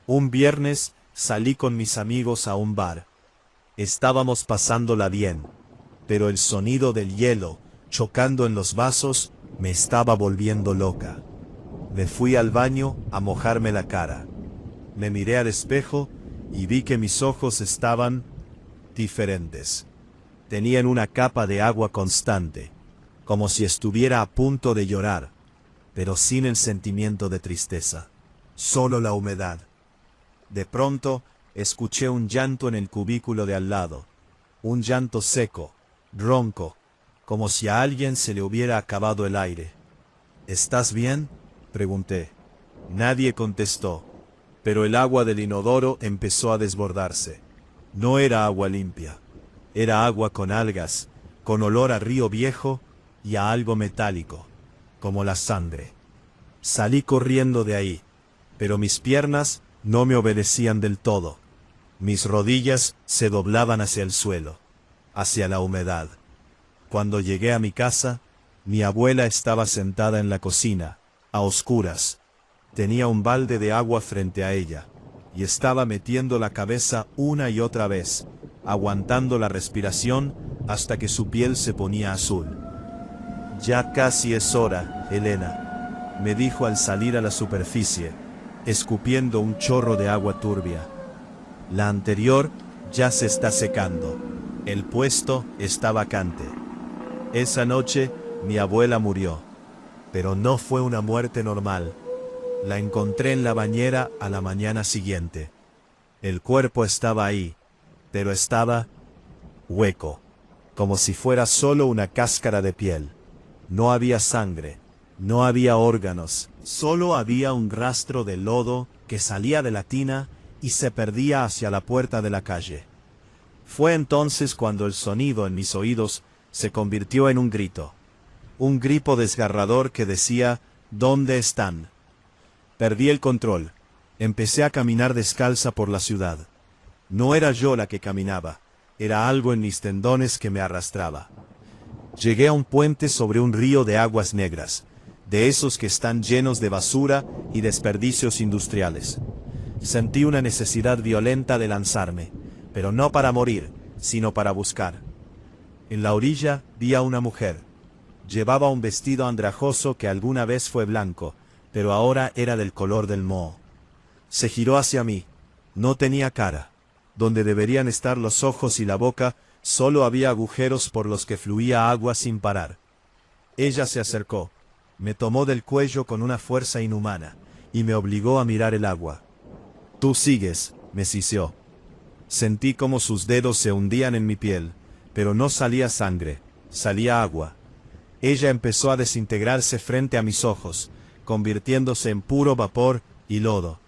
Un viernes salí con mis amigos a un bar. Estábamos pasándola bien, pero el sonido del hielo chocando en los vasos me estaba volviendo loca. Me fui al baño a mojarme la cara. Me miré al espejo y vi que mis ojos estaban diferentes. Tenían una capa de agua constante, como si estuviera a punto de llorar, pero sin el sentimiento de tristeza, solo la humedad. De pronto, escuché un llanto en el cubículo de al lado, un llanto seco, ronco, como si a alguien se le hubiera acabado el aire. ¿Estás bien?, pregunté. Nadie contestó, pero el agua del inodoro empezó a desbordarse. No era agua limpia, era agua con algas, con olor a río viejo y a algo metálico, como la sangre. Salí corriendo de ahí, pero mis piernas no me obedecían del todo. Mis rodillas se doblaban hacia el suelo, hacia la humedad. Cuando llegué a mi casa, mi abuela estaba sentada en la cocina, a oscuras. Tenía un balde de agua frente a ella, y estaba metiendo la cabeza una y otra vez, aguantando la respiración hasta que su piel se ponía azul. Ya casi es hora, Elena, me dijo al salir a la superficie, escupiendo un chorro de agua turbia. La anterior ya se está secando. El puesto está vacante. Esa noche mi abuela murió, pero no fue una muerte normal. La encontré en la bañera a la mañana siguiente. El cuerpo estaba ahí, pero estaba hueco, como si fuera solo una cáscara de piel. No había sangre, no había órganos, solo había un rastro de lodo que salía de la tina y se perdía hacia la puerta de la calle. Fue entonces cuando el sonido en mis oídos se convirtió en un grito desgarrador que decía, ¿dónde están? Perdí el control. Empecé a caminar descalza por la ciudad. No era yo la que caminaba, era algo en mis tendones que me arrastraba. Llegué a un puente sobre un río de aguas negras, de esos que están llenos de basura y desperdicios industriales. Sentí una necesidad violenta de lanzarme, pero no para morir, sino para buscar. En la orilla vi a una mujer. Llevaba un vestido andrajoso que alguna vez fue blanco, pero ahora era del color del moho. Se giró hacia mí. No tenía cara. Donde deberían estar los ojos y la boca, solo había agujeros por los que fluía agua sin parar. Ella se acercó, me tomó del cuello con una fuerza inhumana, y me obligó a mirar el agua. «Tú sigues», me siseó. Sentí como sus dedos se hundían en mi piel, pero no salía sangre, salía agua. Ella empezó a desintegrarse frente a mis ojos, convirtiéndose en puro vapor y lodo.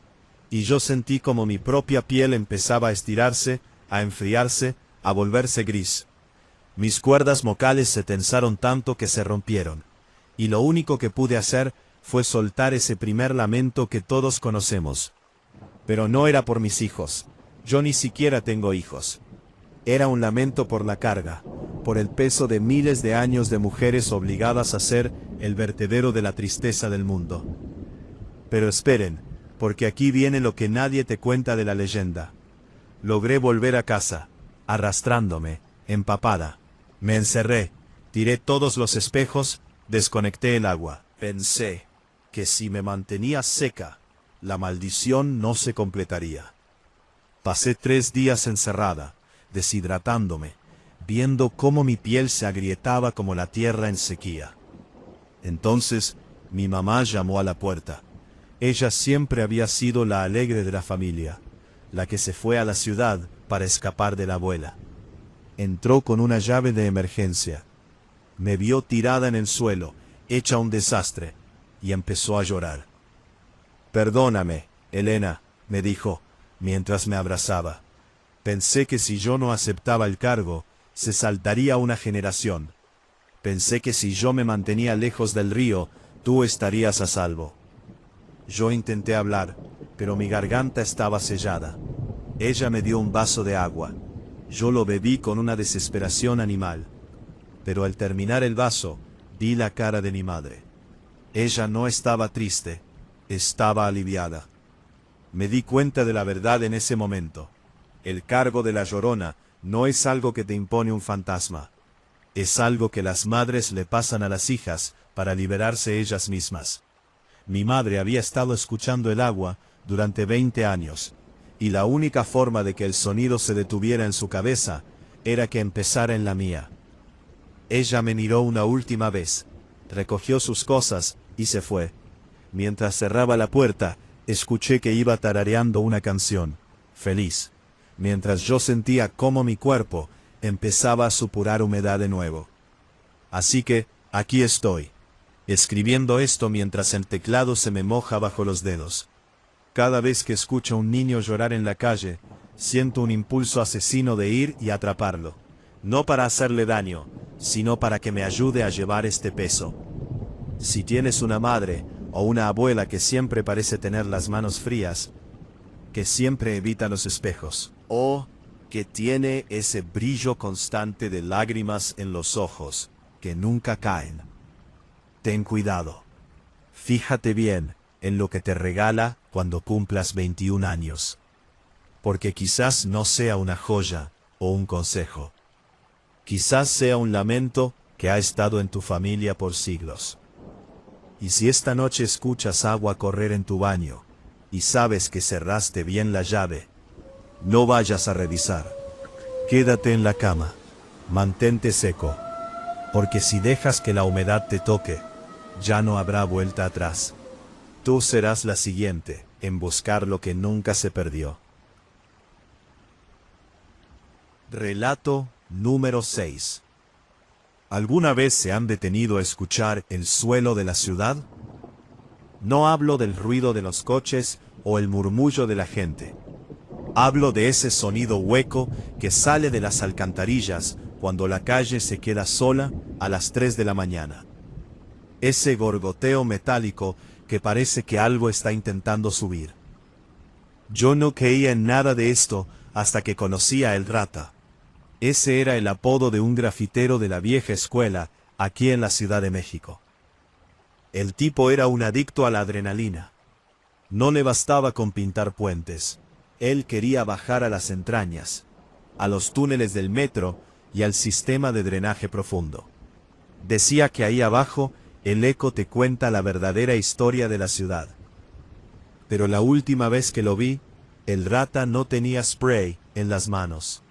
Y yo sentí como mi propia piel empezaba a estirarse, a enfriarse, a volverse gris. Mis cuerdas vocales se tensaron tanto que se rompieron, y lo único que pude hacer fue soltar ese primer lamento que todos conocemos. Pero no era por mis hijos. Yo ni siquiera tengo hijos. Era un lamento por la carga, por el peso de miles de años de mujeres obligadas a ser el vertedero de la tristeza del mundo. Pero esperen, porque aquí viene lo que nadie te cuenta de la leyenda. Logré volver a casa, arrastrándome, empapada. Me encerré, tiré todos los espejos, desconecté el agua. Pensé que si me mantenía seca, la maldición no se completaría. Pasé 3 días encerrada, deshidratándome, viendo cómo mi piel se agrietaba como la tierra en sequía. Entonces, mi mamá llamó a la puerta. Ella siempre había sido la alegre de la familia, la que se fue a la ciudad para escapar de la abuela. Entró con una llave de emergencia. Me vio tirada en el suelo, hecha un desastre, y empezó a llorar. «Perdóname, Elena», me dijo, mientras me abrazaba. Pensé que si yo no aceptaba el cargo, se saltaría una generación. Pensé que si yo me mantenía lejos del río, tú estarías a salvo. Yo intenté hablar, pero mi garganta estaba sellada. Ella me dio un vaso de agua. Yo lo bebí con una desesperación animal. Pero al terminar el vaso, vi la cara de mi madre. Ella no estaba triste, estaba aliviada. Me di cuenta de la verdad en ese momento. El cargo de la Llorona no es algo que te impone un fantasma. Es algo que las madres le pasan a las hijas para liberarse ellas mismas. Mi madre había estado escuchando el agua durante 20 años, y la única forma de que el sonido se detuviera en su cabeza era que empezara en la mía. Ella me miró una última vez, recogió sus cosas y se fue. Mientras cerraba la puerta, escuché que iba tarareando una canción, feliz, mientras yo sentía cómo mi cuerpo empezaba a supurar humedad de nuevo. Así que, aquí estoy, escribiendo esto mientras el teclado se me moja bajo los dedos. Cada vez que escucho a un niño llorar en la calle, siento un impulso asesino de ir y atraparlo. No para hacerle daño, sino para que me ayude a llevar este peso. Si tienes una madre o una abuela que siempre parece tener las manos frías, que siempre evita los espejos, o que tiene ese brillo constante de lágrimas en los ojos, que nunca caen, ten cuidado. Fíjate bien en lo que te regala cuando cumplas 21 años. Porque quizás no sea una joya o un consejo. Quizás sea un lamento que ha estado en tu familia por siglos. Y si esta noche escuchas agua correr en tu baño, y sabes que cerraste bien la llave, no vayas a revisar. Quédate en la cama, mantente seco, porque si dejas que la humedad te toque, ya no habrá vuelta atrás. Tú serás la siguiente en buscar lo que nunca se perdió. Relato número 6. ¿Alguna vez se han detenido a escuchar el suelo de la ciudad? No hablo del ruido de los coches o el murmullo de la gente. Hablo de ese sonido hueco que sale de las alcantarillas cuando la calle se queda sola a las 3 de la mañana. Ese gorgoteo metálico que parece que algo está intentando subir. Yo no creía en nada de esto hasta que conocí a El Rata. Ese era el apodo de un grafitero de la vieja escuela aquí en la Ciudad de México. El tipo era un adicto a la adrenalina. No le bastaba con pintar puentes. Él quería bajar a las entrañas, a los túneles del metro y al sistema de drenaje profundo. Decía que ahí abajo el eco te cuenta la verdadera historia de la ciudad. Pero la última vez que lo vi, El Rata no tenía spray en las manos.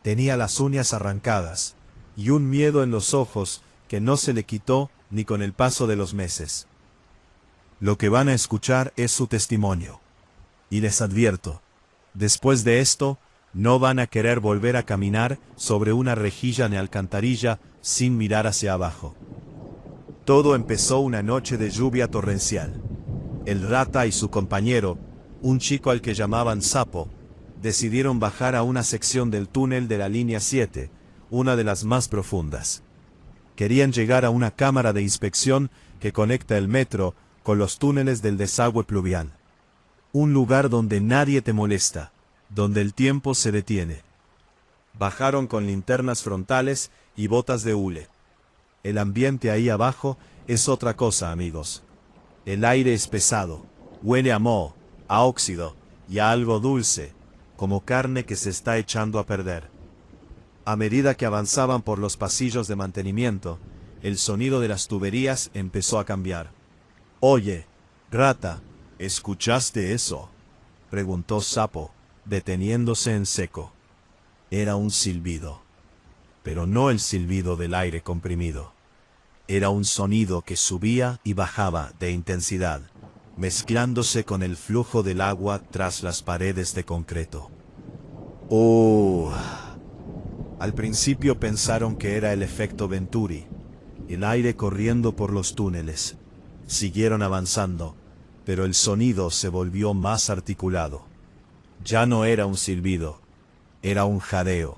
Tenía las uñas arrancadas y un miedo en los ojos que no se le quitó ni con el paso de los meses. Lo que van a escuchar es su testimonio. Y les advierto, después de esto, no van a querer volver a caminar sobre una rejilla de alcantarilla sin mirar hacia abajo. Todo empezó una noche de lluvia torrencial. El rata y su compañero, un chico al que llamaban Sapo, decidieron bajar a una sección del túnel de la línea 7, una de las más profundas. Querían llegar a una cámara de inspección que conecta el metro con los túneles del desagüe pluvial. Un lugar donde nadie te molesta, donde el tiempo se detiene. Bajaron con linternas frontales y botas de hule. El ambiente ahí abajo es otra cosa, amigos. El aire es pesado, huele a moho, a óxido y a algo dulce, como carne que se está echando a perder. A medida que avanzaban por los pasillos de mantenimiento, el sonido de las tuberías empezó a cambiar. «Oye, rata, ¿escuchaste eso?», preguntó Sapo, deteniéndose en seco. Era un silbido, pero no el silbido del aire comprimido. Era un sonido que subía y bajaba de intensidad, mezclándose con el flujo del agua tras las paredes de concreto. ¡Oh! Al principio pensaron que era el efecto Venturi, el aire corriendo por los túneles. Siguieron avanzando, pero el sonido se volvió más articulado. Ya no era un silbido, era un jadeo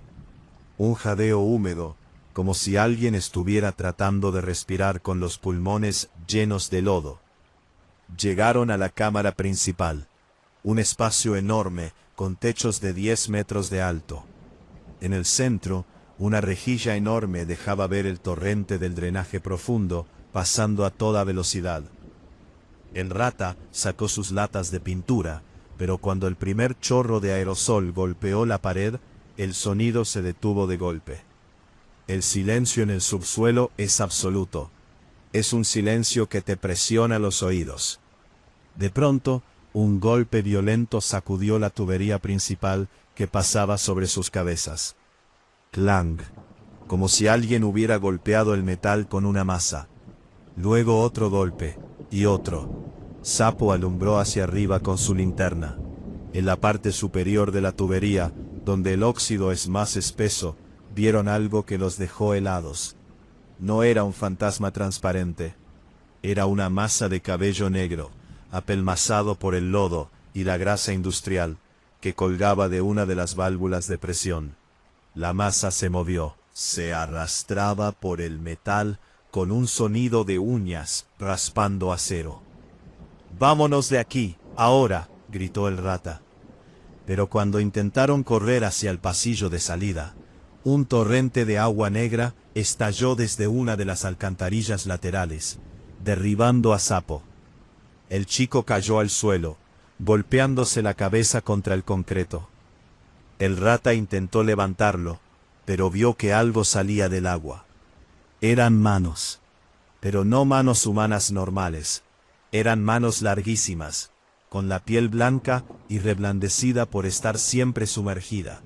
húmedo, como si alguien estuviera tratando de respirar con los pulmones llenos de lodo. Llegaron a la cámara principal, un espacio enorme con techos de 10 metros de alto. En el centro, una rejilla enorme dejaba ver el torrente del drenaje profundo pasando a toda velocidad. El rata sacó sus latas de pintura, pero cuando el primer chorro de aerosol golpeó la pared, el sonido se detuvo de golpe. El silencio en el subsuelo es absoluto. Es un silencio que te presiona los oídos. De pronto, un golpe violento sacudió la tubería principal que pasaba sobre sus cabezas. Clang, como si alguien hubiera golpeado el metal con una masa. Luego otro golpe, y otro. Sapo alumbró hacia arriba con su linterna. En la parte superior de la tubería, donde el óxido es más espeso, vieron algo que los dejó helados. No era un fantasma transparente. Era una masa de cabello negro, apelmazado por el lodo y la grasa industrial, que colgaba de una de las válvulas de presión. La masa se movió, se arrastraba por el metal con un sonido de uñas raspando acero. «¡Vámonos de aquí, ahora!», gritó el rata. Pero cuando intentaron correr hacia el pasillo de salida, un torrente de agua negra estalló desde una de las alcantarillas laterales, derribando a Sapo. El chico cayó al suelo, golpeándose la cabeza contra el concreto. El rata intentó levantarlo, pero vio que algo salía del agua. Eran manos, pero no manos humanas normales. Eran manos larguísimas, con la piel blanca y reblandecida por estar siempre sumergida,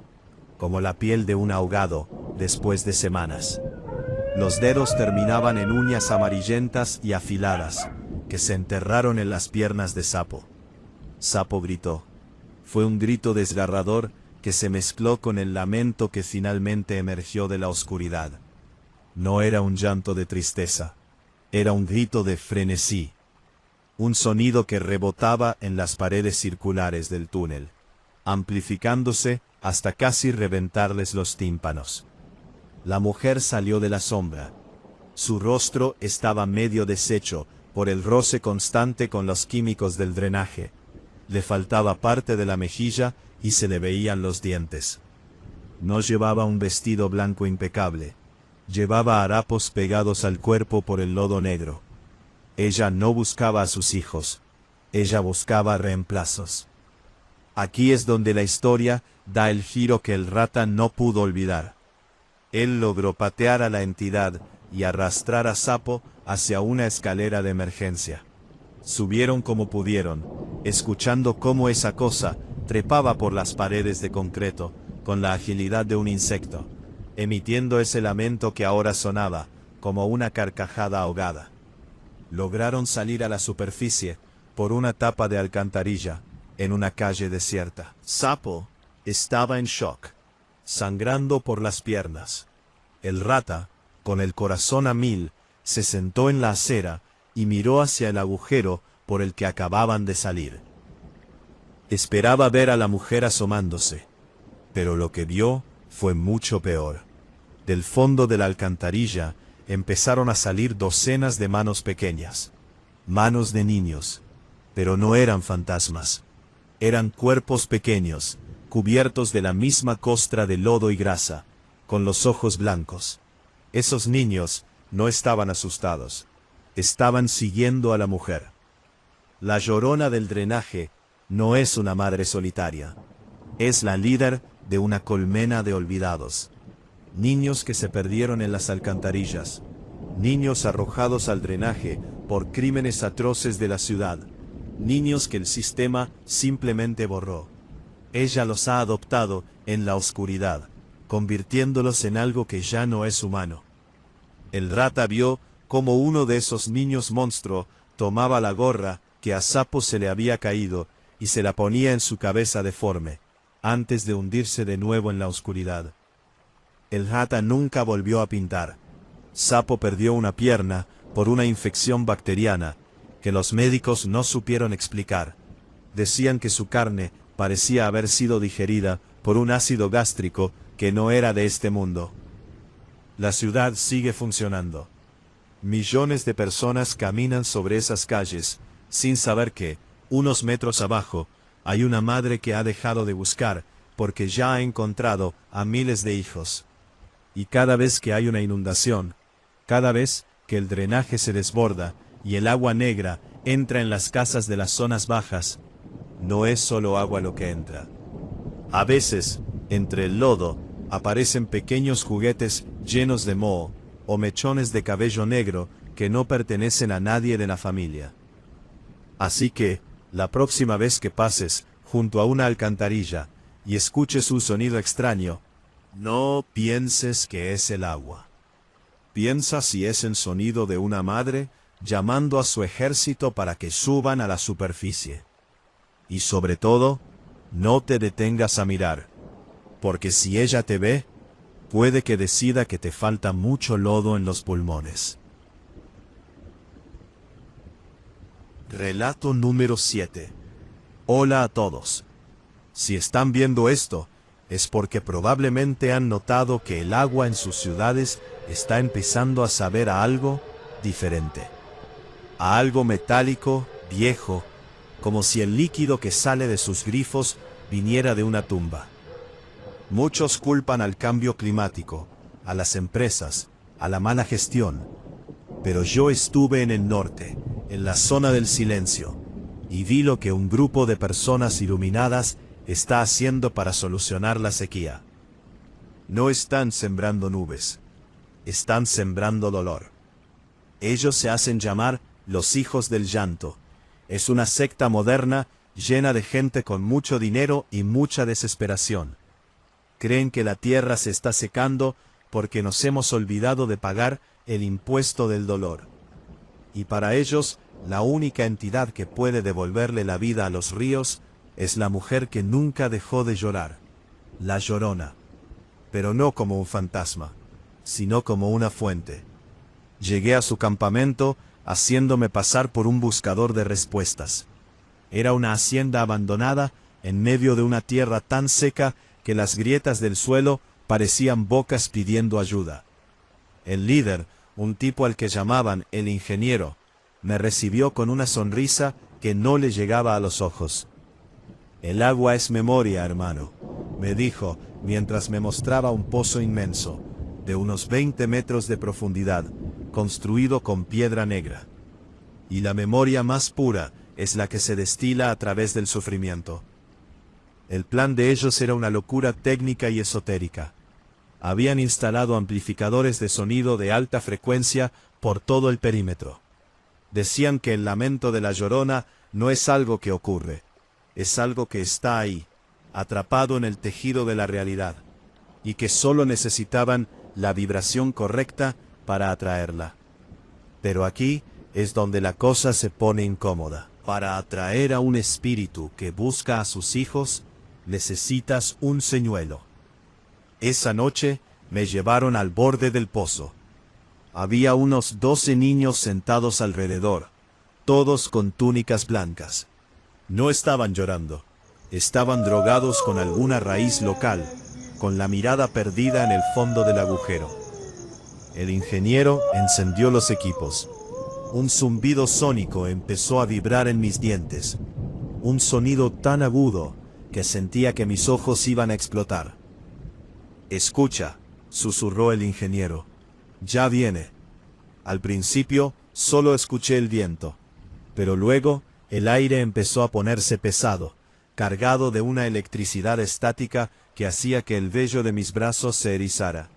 como la piel de un ahogado después de semanas. Los dedos terminaban en uñas amarillentas y afiladas, que se enterraron en las piernas de Sapo. Sapo gritó. Fue un grito desgarrador que se mezcló con el lamento que finalmente emergió de la oscuridad. No era un llanto de tristeza, era un grito de frenesí. Un sonido que rebotaba en las paredes circulares del túnel, amplificándose hasta casi reventarles los tímpanos. La mujer salió de la sombra. Su rostro estaba medio deshecho por el roce constante con los químicos del drenaje. Le faltaba parte de la mejilla y se le veían los dientes. No llevaba un vestido blanco impecable. Llevaba harapos pegados al cuerpo por el lodo negro. Ella no buscaba a sus hijos. Ella buscaba reemplazos. Aquí es donde la historia da el giro que el rata no pudo olvidar. Él logró patear a la entidad y arrastrar a Sapo hacia una escalera de emergencia. Subieron como pudieron, escuchando cómo esa cosa trepaba por las paredes de concreto con la agilidad de un insecto, emitiendo ese lamento que ahora sonaba como una carcajada ahogada. Lograron salir a la superficie por una tapa de alcantarilla en una calle desierta. Sapo estaba en shock, sangrando por las piernas. El rata, con el corazón a 1000, se sentó en la acera y miró hacia el agujero por el que acababan de salir. Esperaba ver a la mujer asomándose, pero lo que vio fue mucho peor. Del fondo de la alcantarilla empezaron a salir docenas de manos pequeñas, manos de niños, pero no eran fantasmas. Eran cuerpos pequeños, cubiertos de la misma costra de lodo y grasa, con los ojos blancos. Esos niños no estaban asustados, estaban siguiendo a la mujer. La llorona del drenaje no es una madre solitaria, es la líder de una colmena de olvidados. Niños que se perdieron en las alcantarillas, niños arrojados al drenaje por crímenes atroces de la ciudad, niños que el sistema simplemente borró. Ella los ha adoptado en la oscuridad, convirtiéndolos en algo que ya no es humano. El rata vio cómo uno de esos niños monstruo tomaba la gorra que a Sapo se le había caído y se la ponía en su cabeza deforme, antes de hundirse de nuevo en la oscuridad. El rata nunca volvió a pintar. Sapo perdió una pierna por una infección bacteriana que los médicos no supieron explicar. Decían que su carne parecía haber sido digerida por un ácido gástrico que no era de este mundo. La ciudad sigue funcionando. Millones de personas caminan sobre esas calles sin saber que, unos metros abajo, hay una madre que ha dejado de buscar porque ya ha encontrado a miles de hijos. Y cada vez que hay una inundación, cada vez que el drenaje se desborda y el agua negra entra en las casas de las zonas bajas, no es solo agua lo que entra. A veces, entre el lodo, aparecen pequeños juguetes llenos de moho o mechones de cabello negro que no pertenecen a nadie de la familia. Así que, la próxima vez que pases junto a una alcantarilla y escuches un sonido extraño, no pienses que es el agua. Piensa si es el sonido de una madre llamando a su ejército para que suban a la superficie. Y sobre todo, no te detengas a mirar, porque si ella te ve, puede que decida que te falta mucho lodo en los pulmones. Relato número 7. Hola a todos. Si están viendo esto, es porque probablemente han notado que el agua en sus ciudades está empezando a saber a algo diferente. A algo metálico, viejo, como si el líquido que sale de sus grifos viniera de una tumba. Muchos culpan al cambio climático, a las empresas, a la mala gestión. Pero yo estuve en el norte, en la zona del silencio, y vi lo que un grupo de personas iluminadas está haciendo para solucionar la sequía. No están sembrando nubes, están sembrando dolor. Ellos se hacen llamar los hijos del llanto. Es una secta moderna llena de gente con mucho dinero y mucha desesperación. Creen que la tierra se está secando porque nos hemos olvidado de pagar el impuesto del dolor. Y para ellos, la única entidad que puede devolverle la vida a los ríos es la mujer que nunca dejó de llorar, la Llorona. Pero no como un fantasma, sino como una fuente. Llegué a su campamento haciéndome pasar por un buscador de respuestas. Era una hacienda abandonada en medio de una tierra tan seca que las grietas del suelo parecían bocas pidiendo ayuda. El líder, un tipo al que llamaban el ingeniero, me recibió con una sonrisa que no le llegaba a los ojos. El agua es memoria, hermano, me dijo mientras me mostraba un pozo inmenso, de unos 20 metros de profundidad, construido con piedra negra. Y la memoria más pura es la que se destila a través del sufrimiento. El plan de ellos era una locura técnica y esotérica. Habían instalado amplificadores de sonido de alta frecuencia por todo el perímetro. Decían que el lamento de la Llorona no es algo que ocurre, es algo que está ahí, atrapado en el tejido de la realidad, y que solo necesitaban la vibración correcta para atraerla. Pero aquí es donde la cosa se pone incómoda. Para atraer a un espíritu que busca a sus hijos, necesitas un señuelo. Esa noche me llevaron al borde del pozo. Había unos 12 niños sentados alrededor, todos con túnicas blancas. No estaban llorando, estaban drogados con alguna raíz local, con la mirada perdida en el fondo del agujero. El ingeniero encendió los equipos. Un zumbido sónico empezó a vibrar en mis dientes. Un sonido tan agudo que sentía que mis ojos iban a explotar. «Escucha», susurró el ingeniero. «Ya viene». Al principio solo escuché el viento, pero luego el aire empezó a ponerse pesado, cargado de una electricidad estática que hacía que el vello de mis brazos se erizara.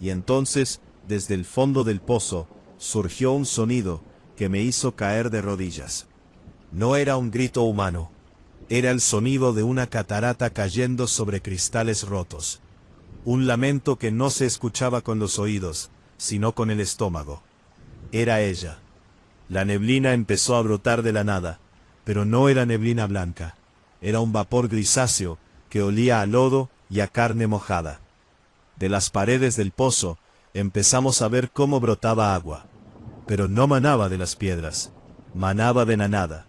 Y entonces, desde el fondo del pozo, surgió un sonido que me hizo caer de rodillas. No era un grito humano, era el sonido de una catarata cayendo sobre cristales rotos. Un lamento que no se escuchaba con los oídos, sino con el estómago. Era ella. La neblina empezó a brotar de la nada, pero no era neblina blanca. Era un vapor grisáceo que olía a lodo y a carne mojada. De las paredes del pozo empezamos a ver cómo brotaba agua, pero no manaba de las piedras, manaba de la nada.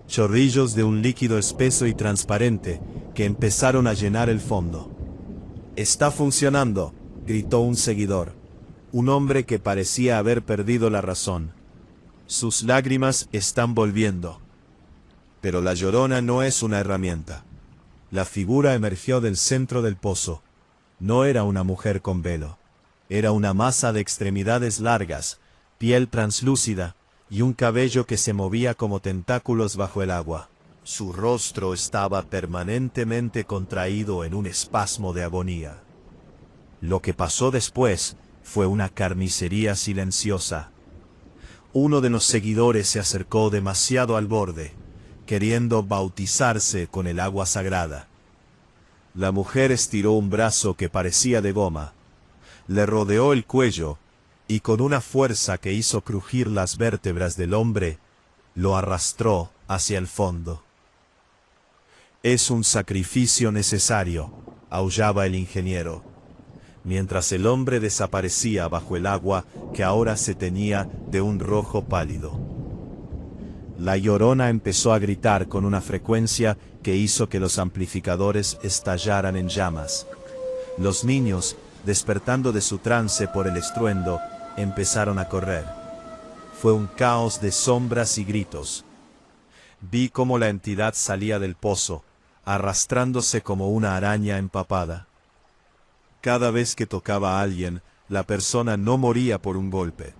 Chorrillos de un líquido espeso y transparente que empezaron a llenar el fondo. «Está funcionando», gritó un seguidor, un hombre que parecía haber perdido la razón. «Sus lágrimas están volviendo». Pero la llorona no es una herramienta. La figura emergió del centro del pozo. No era una mujer con velo. Era una masa de extremidades largas, piel translúcida y un cabello que se movía como tentáculos bajo el agua. Su rostro estaba permanentemente contraído en un espasmo de agonía. Lo que pasó después fue una carnicería silenciosa. Uno de los seguidores se acercó demasiado al borde, queriendo bautizarse con el agua sagrada. La mujer estiró un brazo que parecía de goma, le rodeó el cuello y con una fuerza que hizo crujir las vértebras del hombre, lo arrastró hacia el fondo. «Es un sacrificio necesario», aullaba el ingeniero, mientras el hombre desaparecía bajo el agua que ahora se teñía de un rojo pálido. La llorona empezó a gritar con una frecuencia que hizo que los amplificadores estallaran en llamas. Los niños, despertando de su trance por el estruendo, empezaron a correr. Fue un caos de sombras y gritos. Vi cómo la entidad salía del pozo, arrastrándose como una araña empapada. Cada vez que tocaba a alguien, la persona no moría por un golpe.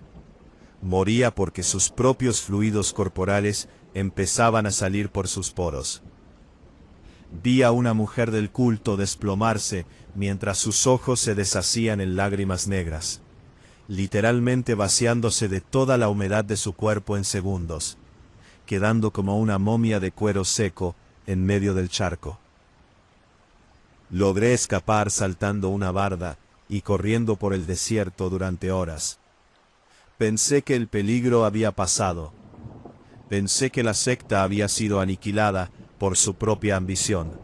Moría porque sus propios fluidos corporales empezaban a salir por sus poros. Vi a una mujer del culto desplomarse mientras sus ojos se deshacían en lágrimas negras, literalmente vaciándose de toda la humedad de su cuerpo en segundos, quedando como una momia de cuero seco en medio del charco. Logré escapar saltando una barda y corriendo por el desierto durante horas. Pensé que el peligro había pasado. Pensé que la secta había sido aniquilada por su propia ambición.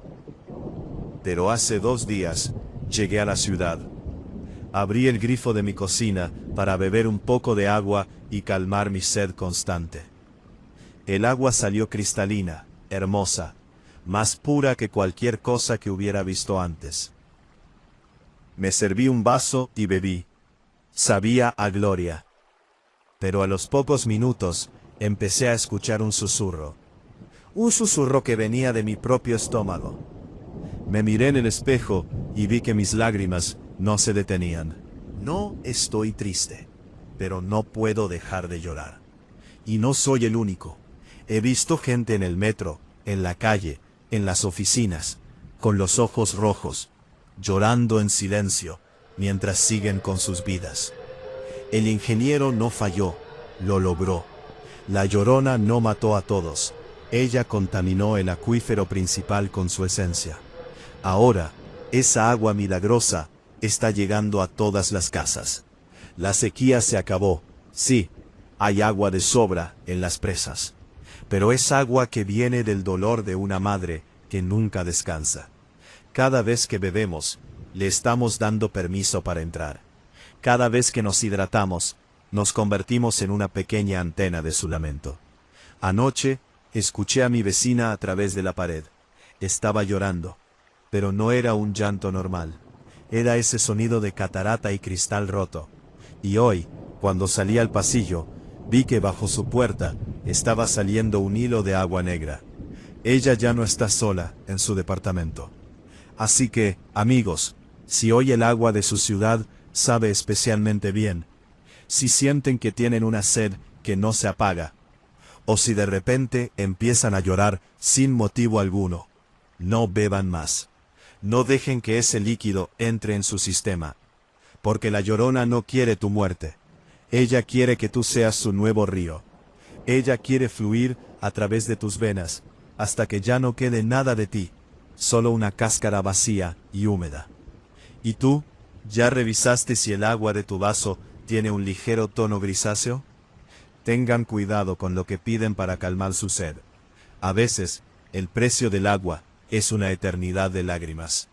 Pero hace 2 días llegué a la ciudad. Abrí el grifo de mi cocina para beber un poco de agua y calmar mi sed constante. El agua salió cristalina, hermosa, más pura que cualquier cosa que hubiera visto antes. Me serví un vaso y bebí. Sabía a gloria. Pero a los pocos minutos empecé a escuchar un susurro. Un susurro que venía de mi propio estómago. Me miré en el espejo y vi que mis lágrimas no se detenían. No estoy triste, pero no puedo dejar de llorar. Y no soy el único. He visto gente en el metro, en la calle, en las oficinas, con los ojos rojos, llorando en silencio, mientras siguen con sus vidas. El ingeniero no falló, lo logró. La llorona no mató a todos. Ella contaminó el acuífero principal con su esencia. Ahora, esa agua milagrosa está llegando a todas las casas. La sequía se acabó. Sí, hay agua de sobra en las presas. Pero es agua que viene del dolor de una madre que nunca descansa. Cada vez que bebemos, le estamos dando permiso para entrar. Cada vez que nos hidratamos, nos convertimos en una pequeña antena de su lamento. Anoche, escuché a mi vecina a través de la pared. Estaba llorando, pero no era un llanto normal. Era ese sonido de catarata y cristal roto. Y hoy, cuando salí al pasillo, vi que bajo su puerta estaba saliendo un hilo de agua negra. Ella ya no está sola en su departamento. Así que, amigos, si hoy el agua de su ciudad sabe especialmente bien, si sienten que tienen una sed que no se apaga, o si de repente empiezan a llorar sin motivo alguno, no beban más. No dejen que ese líquido entre en su sistema, porque la Llorona no quiere tu muerte. Ella quiere que tú seas su nuevo río. Ella quiere fluir a través de tus venas, hasta que ya no quede nada de ti, solo una cáscara vacía y húmeda. ¿Y tú? ¿Ya revisaste si el agua de tu vaso tiene un ligero tono grisáceo? Tengan cuidado con lo que piden para calmar su sed. A veces, el precio del agua es una eternidad de lágrimas.